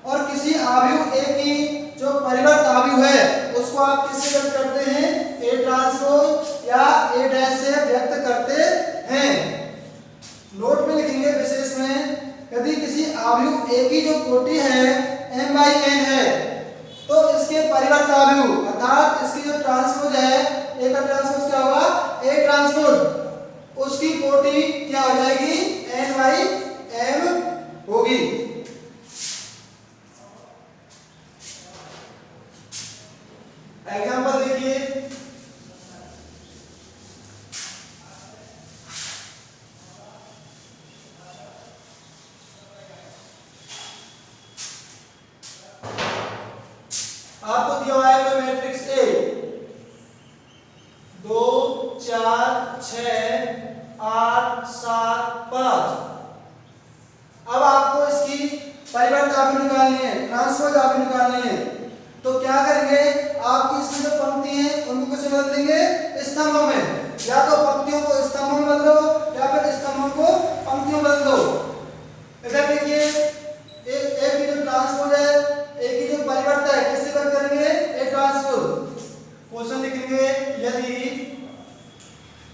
और किसी आव्यूह ए की जो परिवर्त आव्यूह है उसको आप किससे व्यक्त करते हैं? ए ट्रांसपोज या ए डैश से व्यक्त करते हैं। नोट में लिखेंगे विशेष में, यदि किसी आव्यूह ए की जो कोटि है m/n है तो इसके परिवर्त आव्यूह अर्थात इसकी जो ट्रांसपोज है, ए का ट्रांसपोज क्या होगा? ए ट्रांसपोज, उसकी कोटि क्या हो जाएगी? n/m होगी। एग्जाम्पल देखिए, आपको दिया हुआ है कोई मैट्रिक्स ए 2 4 6 8 7 5। अब आपको इसकी परिवर्त आव्यूह निकालनी है, ट्रांसपोज आव्यूह निकालनी है। तो क्या करेंगे, आपकी इसमें जो पंक्ति है उनको किससे बदल देंगे? स्तंभों में। या तो पंक्तियों को स्तंभों में बदलो या फिर स्तंभों को पंक्तियों में बदल दो। इधर देखिए, ए की जो ट्रांसपोज है, ए की जो परिवर्त है किससे बदल करेंगे? A transpose. क्वेश्चन लिखेंगे, यदि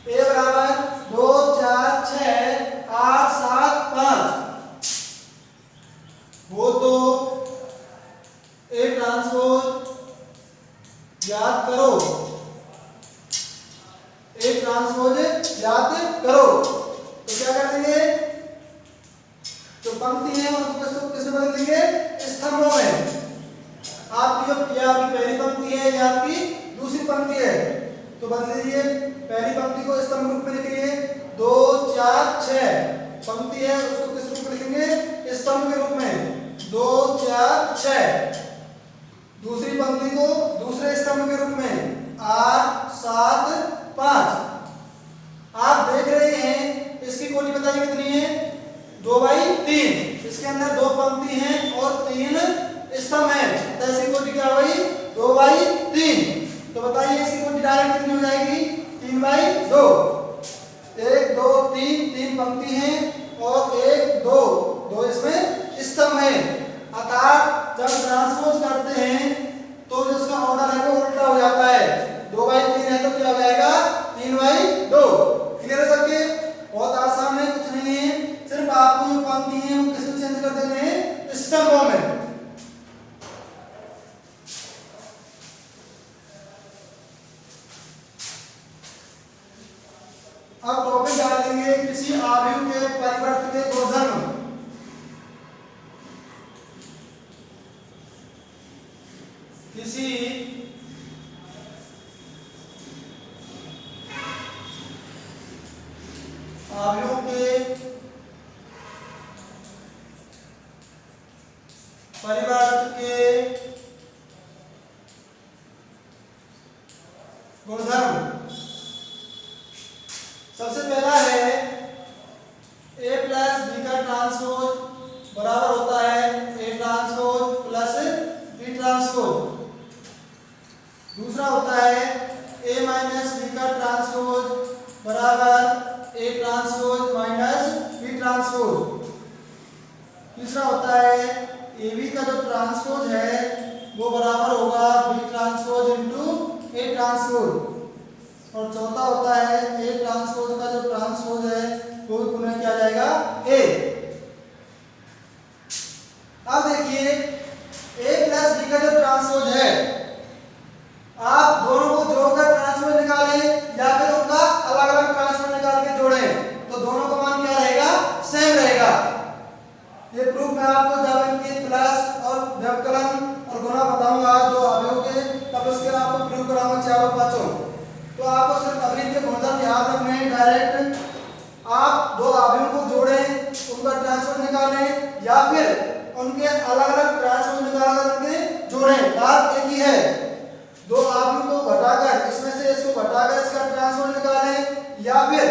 ए बराबर 2 4 6 8 7 5 हो तो ए ट्रांसपोज 4 6। दूसरी पंक्ति को दूसरे स्तंभ के रूप में 8 7 5। आप देख रहे हैं इसकी कोटि बताइए कितनी है, 2/3। इसके अंदर 2 पंक्ति हैं और 3 स्तंभ हैं, तो इसकी कोटि क्या हुई, 2/3। तो बताइए इसकी कोटि डायरेक्ट कितनी हो जाएगी, 3/2। 1 2 3 3 पंक्ति हैं और 1 2 2 इसमें स्तंभ है। अर्थात जब ट्रांसपोज करते हैं तो जिसका ऑर्डर है वो उल्टा हो जाता है। 2/3 है तो क्या हो जाएगा, 3/2। क्लियर है सबके? बहुत आसान है, कुछ नहीं है, सिर्फ आपको जो पंक्ति है वो किसमें चेंज कर देने हैं, स्तंभों में। अब टॉपिक डालेंगे किसी आव्यूह के परिवर्त के गुणधर्म। किसी आव्यूह के परिवर्त के गुणधर्म। सबसे पहला है A प्लस B का ट्रांसपोज बराबर होता है A transpose plus B transpose. दूसरा होता है A माइनस B का ट्रांसपोज बराबर A transpose minus B transpose. तीसरा होता है AB का जो ट्रांसपोज है वो बराबर होगा B transpose into A transpose. और चौथा होता है A ट्रांसपोज का जो ट्रांसपोज है वो भी पुनः किया जाएगा A। अब देखिए A प्लस B का जो ट्रांसपोज है, आप दोनों को जोड़कर ट्रांसपोज निकालें या फिर उनका अलग अलग ट्रांसपोज निकाल के जोड़ें तो दोनों का मान क्या रहेगा, सेम रहेगा। ये प्रूफ मैं आपको जब इनकी प्लस और व्यवकलन और गुणा बताऊंगा दो अवयवों के, तब उसके आपको प्रूफ कराऊंगा चारों पांचों। तो आपको सिर्फ अभी के गुणधर्म याद रखने हैं। डायरेक्ट आप दो अवयवों को जोड़ें, उनका ट्रांसपोज निकालें या फिर उनके अलग अलग ट्रांसपोज निकालकर उनके जोड़ें, बात एक ही है। दो अवयवों को घटाकर इसमें से इसको घटाकर इसका ट्रांसपोज निकालें या फिर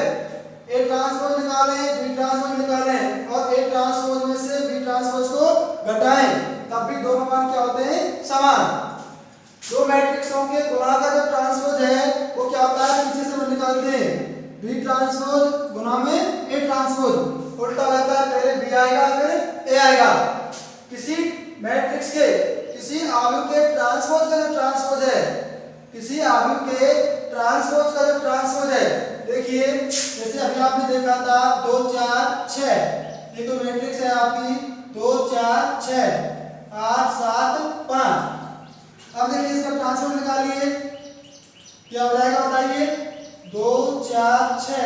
A ट्रांसपोज निकालें B ट्रांसपोज निकालें और A ट्रांसपोज में से B ट्रांसपोज को घटाएं, तब भी दोनों मान क्या होते हैं, समान। दो मैट्रिक्सों के गुणा का जो ट्रांसपोज है वो क्या होता है, पीछे से निकालते हैं B ट्रांसपोज गुणा में A ट्रांसपोज, उल्टा होता है, पहले B आएगा फिर A आएगा। किसी मैट्रिक्स के किसी अवयव के ट्रांसपोज का जो ट्रांसपोज है, किसी अवयव के ट्रांसपोज का जो ट्रांसपोज है, देखिए जैसे अभी आपने देखा था 2 4 6, ये तो मैट्रिक्स है आपकी 2 4 6 8 7 5। अब देखिए इसका ट्रांसपोज निकालिए, क्या हो जाएगा बताइए, 2 4 6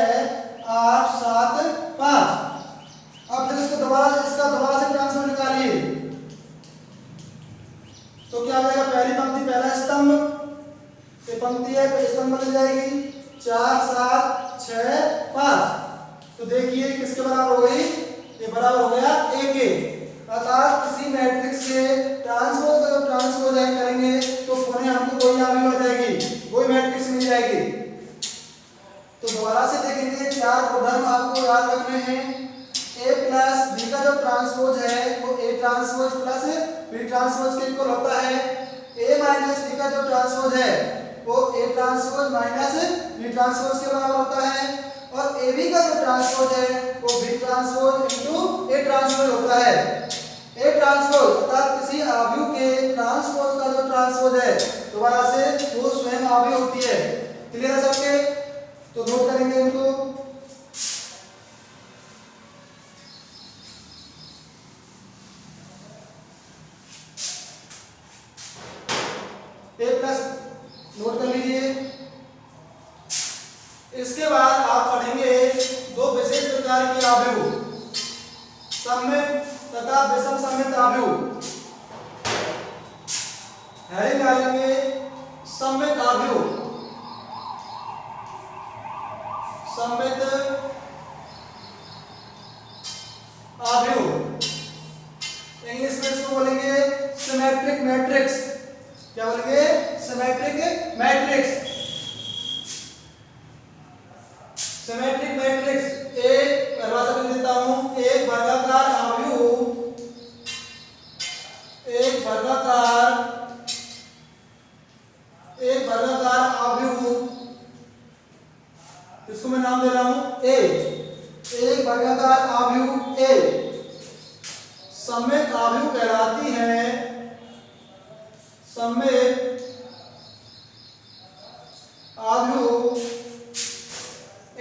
8 7 5। अब फिर इसका दोबारा से ट्रांसपोज निकालिए तो क्या हो जाएगा, पहली पंक्ति पहला स्तंभ, ये पंक्ति है तो स्तंभ बन जाएगी 4 7 6 5। तो देखिए किसके बराबर हो गई, ये बराबर हो गया A के। अर्थात किसी मैट्रिक्स के ट्रांसपोज का जो ट्रांसपोज है करेंगे तो पुनः हमको कोई अवयव आ जाएगी, कोई मैट्रिक्स मिल जाएगी। तो दोबारा से देखेंगे, चार गुणधर्म आपको याद रखने हैं। A प्लस B का जो ट्रांसपोज है वो A transpose plus B transpose के इक्वल होता है। A माइनस B का जो ट्रांसपोज है वो A transpose minus B transpose के बराबर होता है और AB का जो ट्रांसपोज है वो B transpose into A transpose होता है। A ट्रांसपोज अर्थात किसी अवयव के ट्रांसपोज का जो ट्रांसपोज है दोबारा से वो स्वयं अवयव होती है। क्लियर है सबके? तो नोट करेंगे इनको। A प्लस नोट कर लीजिए। इसके बाद आप पढ़ेंगे दो विशेष प्रकार के अवयव, सममित तथा विषम सममित अवयव। हेडिंग डालेंगे सममित अवयव, सममित अवयव, इंग्लिश में इसको बोलेंगे सिमेट्रिक मैट्रिक्स। क्या बोलेंगे? Symmetric matrix. सिमेट्रिक मैट्रिक्स एक परिभाषा लिख देता हूं, एक वर्गाकार आव्यूह, इसको मैं नाम दे रहा हूं ए। एक वर्गाकार आव्यूह ए सममित आव्यूह कहलाती है, सममित आव्यूह,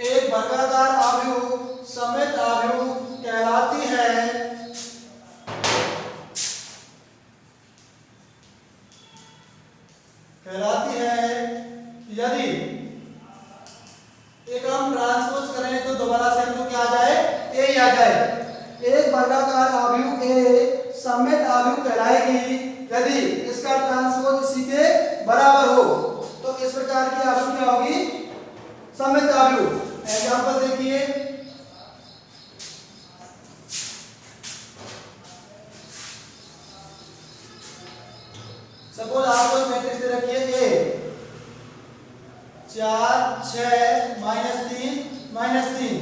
एक वर्गाकार आव्यूह सममित आव्यूह कहलाती है, यदि एक हम ट्रांसपोज करें तो दोबारा से हमको क्या आ जाए? ए ही आ जाए। एक वर्गाकार आव्यूह ए सममित आव्यूह कहलाएगी यदि इसका ट्रांसपोज इसी के बराबर हो। तो इस प्रकार की आव्यूह क्या होगी? सममित आव्यूह। एग्जांपल देखिए, सपोज आपको मैट्रिक्स दे रखी है ए 4 6 -3 -3।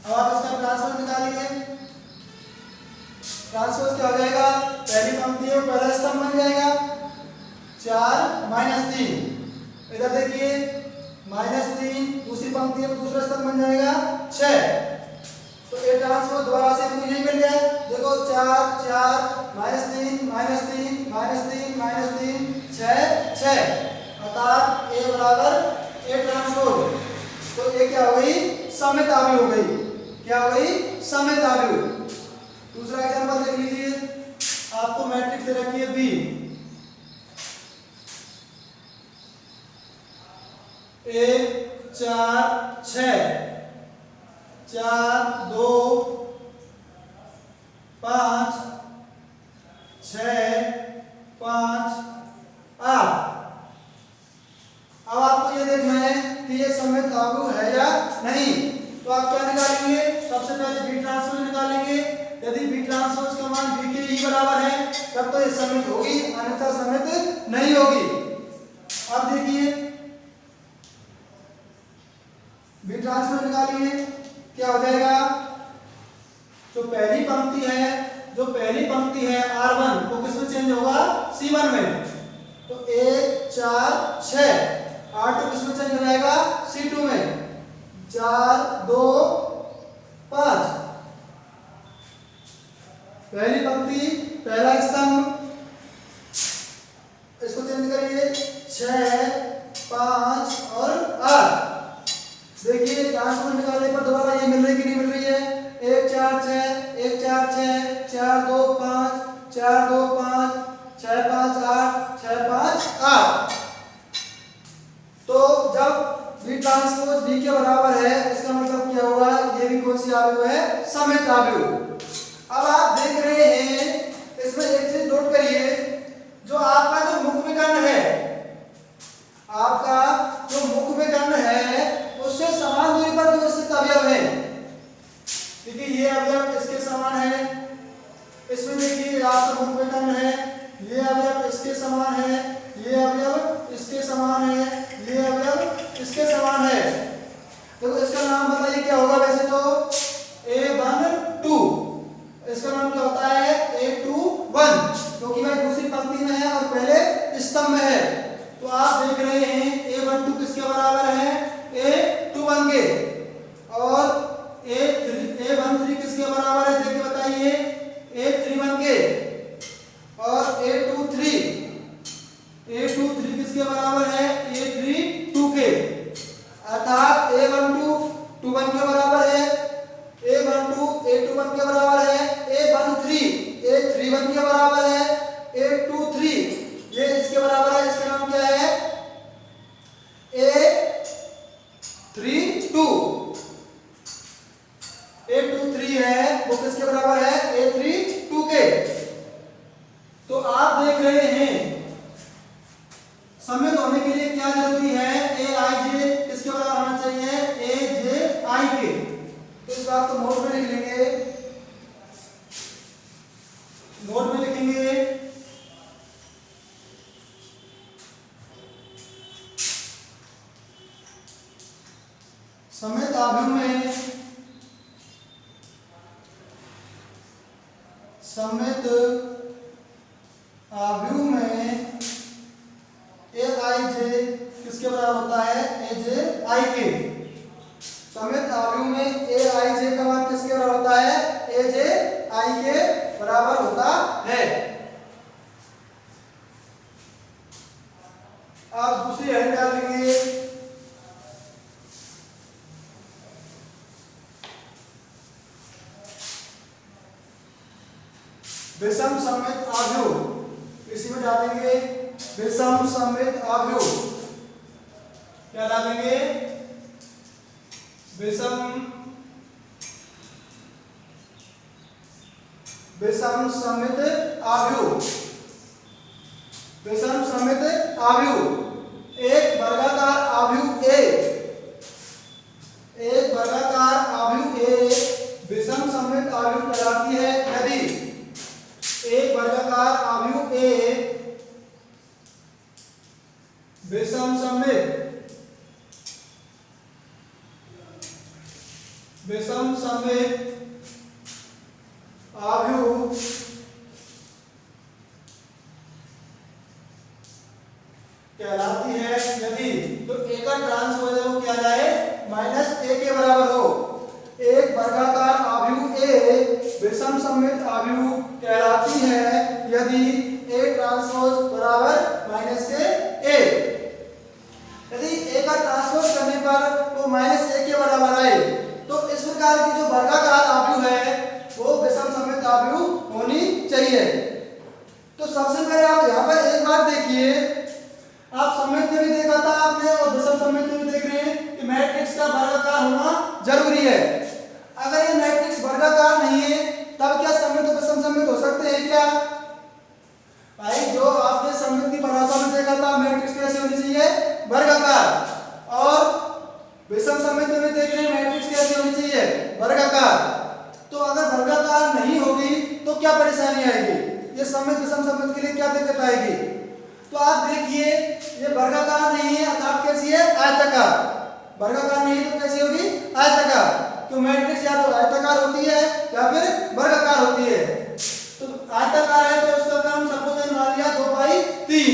अब आप इसका ट्रांसपोज निकालिए। ट्रांसपोज क्या हो जाएगा? पहली पंक्ति में पहला स्तंभ बन जाएगा 4 -3। इधर देखिए -3, दूसरी पंक्ति में दूसरा स्तंभ बन जाएगा 6। तो ये ट्रांसपोज दोबारा से हमको यही मिल गया। देखो 4 4 -3 -3 -3 6 6, अर्थात ए बराबर ए ट्रांसपोज। तो ये क्या हो गई? सममित आव्यूह हो गई। क्या हो गई? सममित आव्यूह। दूसरा एग्जांपल देख लीजिए, आपको मैट्रिक्स दे रखी है बी 1 4 6 4 2 5 6 5 8। अब आपको ये देखना है कि ये सममित आव्यूह है या नहीं। तो आप क्या निकालेंगे? सबसे पहले बी ट्रांसपोज निकालेंगे। यदि बी ट्रांसपोज का मान बी के ही बराबर है तब तो ये सममित होगी, अन्यथा सममित नहीं होगी। अब देखिए बी ट्रांसपोज निकालिए, क्या हो जाएगा? जो पहली पंक्ति है R1 वो किसमें चेंज होगा? C1 में। तो 1 4 6, R2 किसमें चेंज हो जाएगा? C2 में। 4 2 5, पहली पंक्ति पहला स्तंभ, इसको चेंज करिए 6 5 और 8। देखिए ट्रांसपोज निकालने पर दोबारा ये मिल रही कि नहीं मिल रही है? 1 4 6 1 4 6 4 2 5 4 2 5 6 5 8 6 5 8। तो जब बी ट्रांसपोज बी के बराबर है इसका मतलब क्या हुआ? ये भी कौन सी आव्यूह है? सममित आव्यूह। अब आप देख रहे हैं, इसमें एक चीज नोट करिए, जो आपका जो मुख्य कर्ण है, आपका जो मुख्य कर्ण है उससे समान दूरी पर जो स्थित अवयव है, क्योंकि ये अवयव इसके समान है। इसमें देखिए आपका मुख्य कर्ण है, ये अवयव इसके समान है, ये अवयव इसके समान है, ये अवयव इसके समान है। देखो इसका नाम बताइए क्या होगा? वैसे तो A1 2, इसका नाम क्या होता है? A21, क्योंकि भाई दूसरी पंक्ति में है और पहले स्तंभ में है। तो आप देख रहे हैं A12 किसके बराबर है? A21 के। और A13 किसके बराबर है? देखिए बताइए, A31 के। और A23 किसके बराबर है? A32 के। अर्थात A12 21 के बराबर है, A12 A21 के बराबर है, A13 A31 के बराबर है, A23 ये इसके बराबर है। इसका नाम क्या है? A32। A23 है वो किसके बराबर है? A32 के। तो आप देख रहे हैं सममित होने के लिए क्या जरूरी है? Aij किसके बराबर होना चाहिए? Aj के। तो इस बात को नोट में लिख लेंगे, नोट में लिखेंगे आव्यूह में सममित आव्यूह में aij किसके बराबर होता है? aj सममित आव्यूह में aij का मान किसके बराबर होता है? aj के बराबर होता है। आप दूसरी हेडिंग डाल लेंगे, विषम सममित आव्यूह। इसी में डालेंगे विषम सममित आव्यूह। क्या डालेंगे? विषम सममित आव्यूह। विषम सममित आव्यूह एक वर्गाकार आव्यूह A, एक वर्गाकार आव्यूह A विषम सममित आव्यूह कहलाती है यदि एक वर्गाकार आव्यूह A विषम सममित आव्यूह कहलाती है यदि तो A का ट्रांसपोज वो क्या जाए? -a के बराबर हो। एक वर्गाकार आव्यूह A विषम सममित आव्यूह कहलाती है यदि A ट्रांसपोज बराबर -a। यदि A का ट्रांसपोज करने पर वो -a के बराबर आए तो इस प्रकार की जो वर्गाकार आव्यूह है वो विषम सममित आव्यूह होनी चाहिए। तो सबसे पहले आप यहाँ पर एक बात देखिए, आप सममित में भी देखा था आपने और विषम सममित में भी देख रहे हैं कि मैट्रिक्स का वर्गाकार होना जरूरी है। अगर ये मैट्रिक्स वर्गाकार नहीं है तब क्या सममित और विषम सममित हो सकते हैं क्या? भाई जो आपने सममित की परिभाषा में देखा था मैट्रिक्स कैसे होनी चाहिए? वर्गाकार। और विषम सममित में देख रहे हैं मैट्रिक्स कैसे होनी चाहिए? वर्गाकार। तो अगर वर्गाकार नहीं होगी तो क्या परेशानी आएगी? ये सममित विषम सममित के लिए क्या दिक्कत आएगी? तो आप देखिए ये वर्गाकार नहीं है अर्थात कैसी है? आयताकार। वर्गाकार नहीं है तो कैसी होगी? आयताकार। तो मैट्रिक्स या तो आयताकार होती है या फिर वर्गाकार होती है। तो आयताकार है तो उसका क्रम सपोज मान लिया 2/3।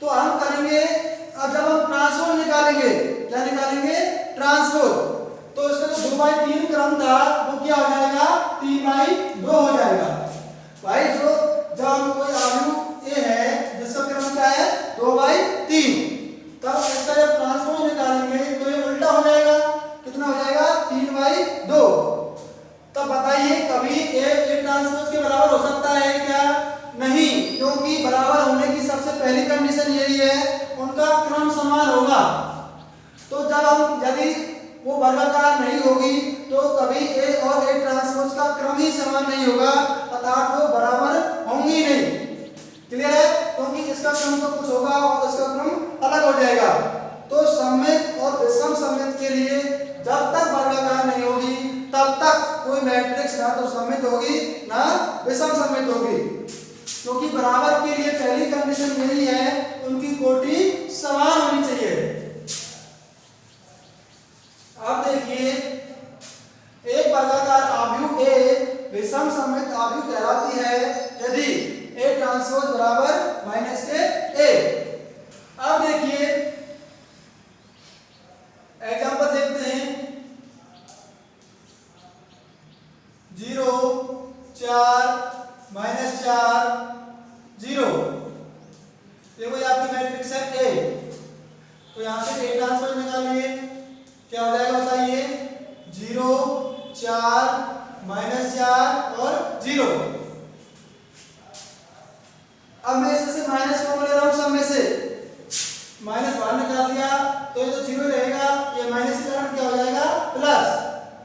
तो हम करेंगे, अब जब हम ट्रांसपोज निकालेंगे, क्या निकालेंगे? ट्रांसपोज। तो इसका जो 2/3 क्रम था वो क्या हो जाएगा? 3/2 हो जाएगा। भाई जो जब हम कोई आव्यूह A है जिसका क्रम क्या है? 2/3, तब इसका जब ट्रांसपोज निकालेंगे तो ये उल्टा हो जाएगा। कितना हो जाएगा? 3/2। तब बताइए कभी A ट्रांसपोज के बराबर हो सकता है क्या? नहीं, क्योंकि बराबर होने की सबसे पहली कंडीशन यही है उनका क्रम समान होगा। तो जब हम यदि वो वर्गाकार नहीं होगी तो कभी A और A ट्रांसपोज का क्रम ही समान नहीं होगा अर्थात वो बराबर होंगी नहीं। क्लियर है? क्योंकि इसका क्रम तो कुछ होगा और इसका क्रम अलग हो जाएगा। तो सममित और विषम सममित के लिए जब तक वर्गाकार नहीं होगी तब तक कोई मैट्रिक्स ना तो सममित होगी ना विषम सममित होगी, क्योंकि बराबर के लिए पहली कंडीशन यही है उनकी कोटि समान होनी चाहिए। अब देखिए एक वर्गाकार आव्यूह A विषम सममित आव्यूह कहलाती है यदि A ट्रांसपोज बराबर -a। अब देखिए एग्जांपल देखते हैं। 0 4 -4 0। देखो ये आपकी मैट्रिक्स है A, तो यहां से A ट्रांसपोज निकालिए। क्या हो जाएगा बताइए? 0 4 -4 और 0। अब मैं इसमें से माइनस कॉमन ले रहा हूं, सब में से माइनस बाहर निकाल दिया तो ये तो 0 रहेगा। ये माइनस के कारण क्या हो जाएगा? प्लस।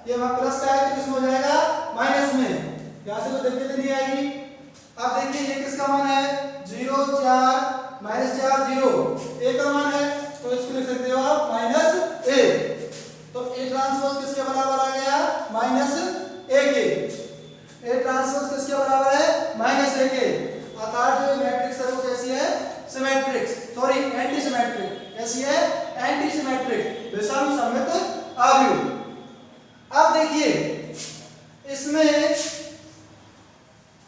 ये प्लस का है तो किसमें हो जाएगा? माइनस में। यहां से तो दिक्कत नहीं आएगी। अब देखिए ये किसका मान है? 0 4 -4 0। A का मान है तो इसको लिख सकते हो आप -a। तो A ट्रांसपोज किसके बराबर आ गया? -a के। A ट्रांसपोज किसके बराबर है? -a के। अर्थात जो मैट्रिक्स है वो कैसी है? Symmetric, sorry anti symmetric. कैसी है? एंटी सिमेट्रिक, विषम सममित आव्यूह। देखिए इसमें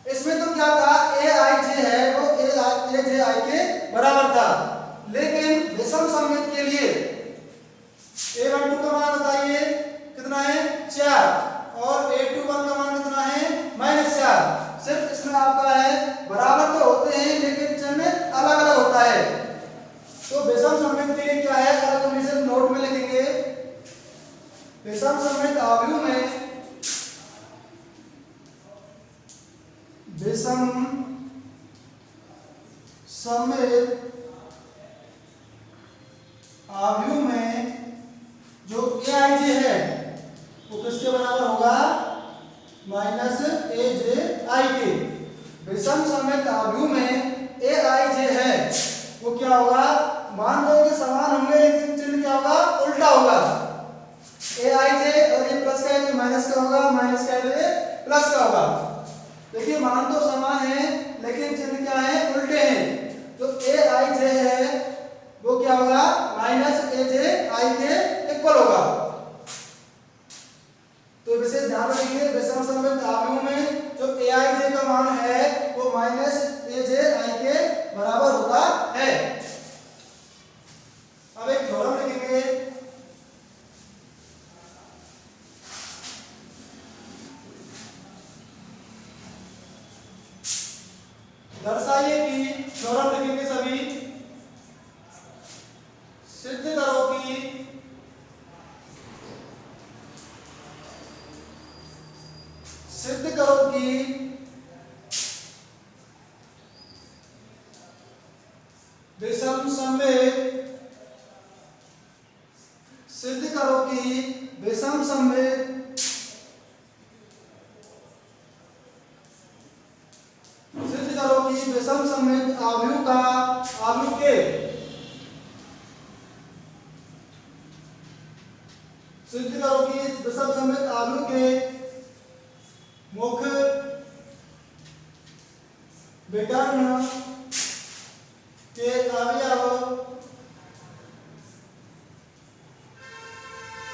इसमें तो क्या था, ए आई जे है वो ए जे आई के बराबर था, लेकिन विषम सममित के लिए a12 का मान बताइए कितना है 4 और a21 का मान कितना है -4। सिर्फ इसमें आपका है बराबर तो होते हैं लेकिन चिन्ह अलग अलग होता है। तो विषम सममित के लिए क्या है, अगर हम इसे नोट में लिखेंगे, विषम सममित आव्यूह में विषम सममित आव्यूह में जो aij है वो किसके बराबर होगा, -aj के। विषम सममित आव्यूह में aij है वो क्या होगा, मान लो कि समान होंगे लेकिन चिन्ह क्या होगा, उल्टा होगा। aij और ये प्लस का है तो माइनस का होगा, माइनस का है तो ये प्लस का होगा। देखिए मान तो समान है लेकिन चिन्ह क्या है, उल्टे हैं। तो aij है वो क्या होगा, -aj के इक्वल होगा। तो विशेष ध्यान रखिए विषम सममित आव्यूह में जो aij का मान है वो -aj के बराबर होता है। अब एक थ्योरम लिखेंगे, दर्शाइए कि थ्योरम लिखेंगे सभी, सिद्ध करो कि विषम सममित, सिद्ध करो कि विषम सममित, सिद्ध करो कि विषम सममित आव्यूह का, आव्यूह के, सिद्ध करो कि विषम सममित आव्यूह के मुख्य विकर्ण के अवयव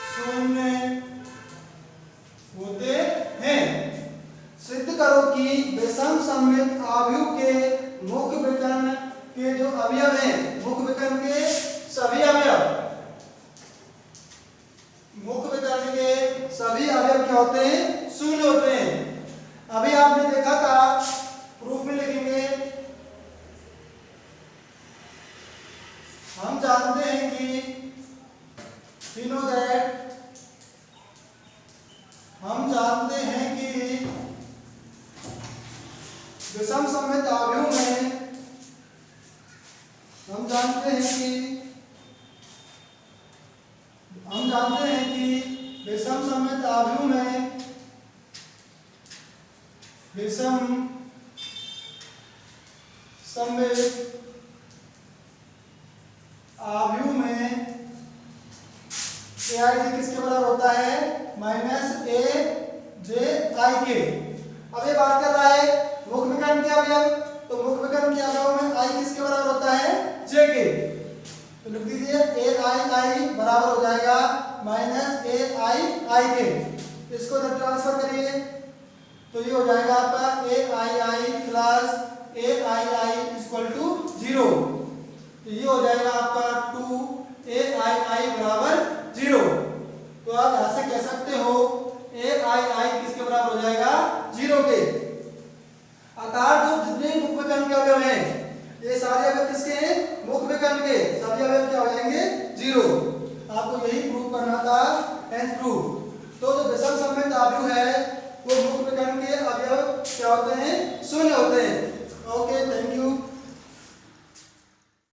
शून्य होते हैं। सिद्ध करो कि विषम सममित आव्यूह के मुख्य विकर्ण के जो अवयव हैं, मुख्य विकर्ण के सभी अवयव, मुख्य विकर्ण के सभी अवयव क्या होते हैं, शून्य होते हैं। अभी आपने देखा था, प्रूफ में लिखेंगे, हम जानते हैं कि we know that, हम जानते हैं कि विषम सममित आव्यूह में, हम जानते हैं कि विषम सममित आव्यूह में, विषम सममित आव्यूह में aij किसके बराबर होता है, -aj के। अब ये बात कर रहा है मुख्य विकर्ण के अवयव, तो मुख्य विकर्ण के अवयव में i किसके बराबर होता है, j के। तो लिख दीजिए ai बराबर हो जाएगा -ai के। इसको जब ट्रांसफर करिए तो ये हो जाएगा आपका ai plus ai equal to 0। तो ये हो जाएगा आपका 2ai बराबर 0। तो आप यहां से कह सकते हो ai किसके बराबर हो जाएगा, 0 के। अर्थात जो जितने मुख्य विकर्ण के अवयव हैं ये सारे अवयव किसके हैं, मुख्य विकर्ण के, सभी अवयव क्या हो जाएंगे, 0। आपको यही प्रूव करना था, nth प्रूफ। तो जो विषम सममित आव्यूह है वो मुख्य विकर्ण के अवयव क्या होते हैं, शून्य होते हैं। Okay, thank you.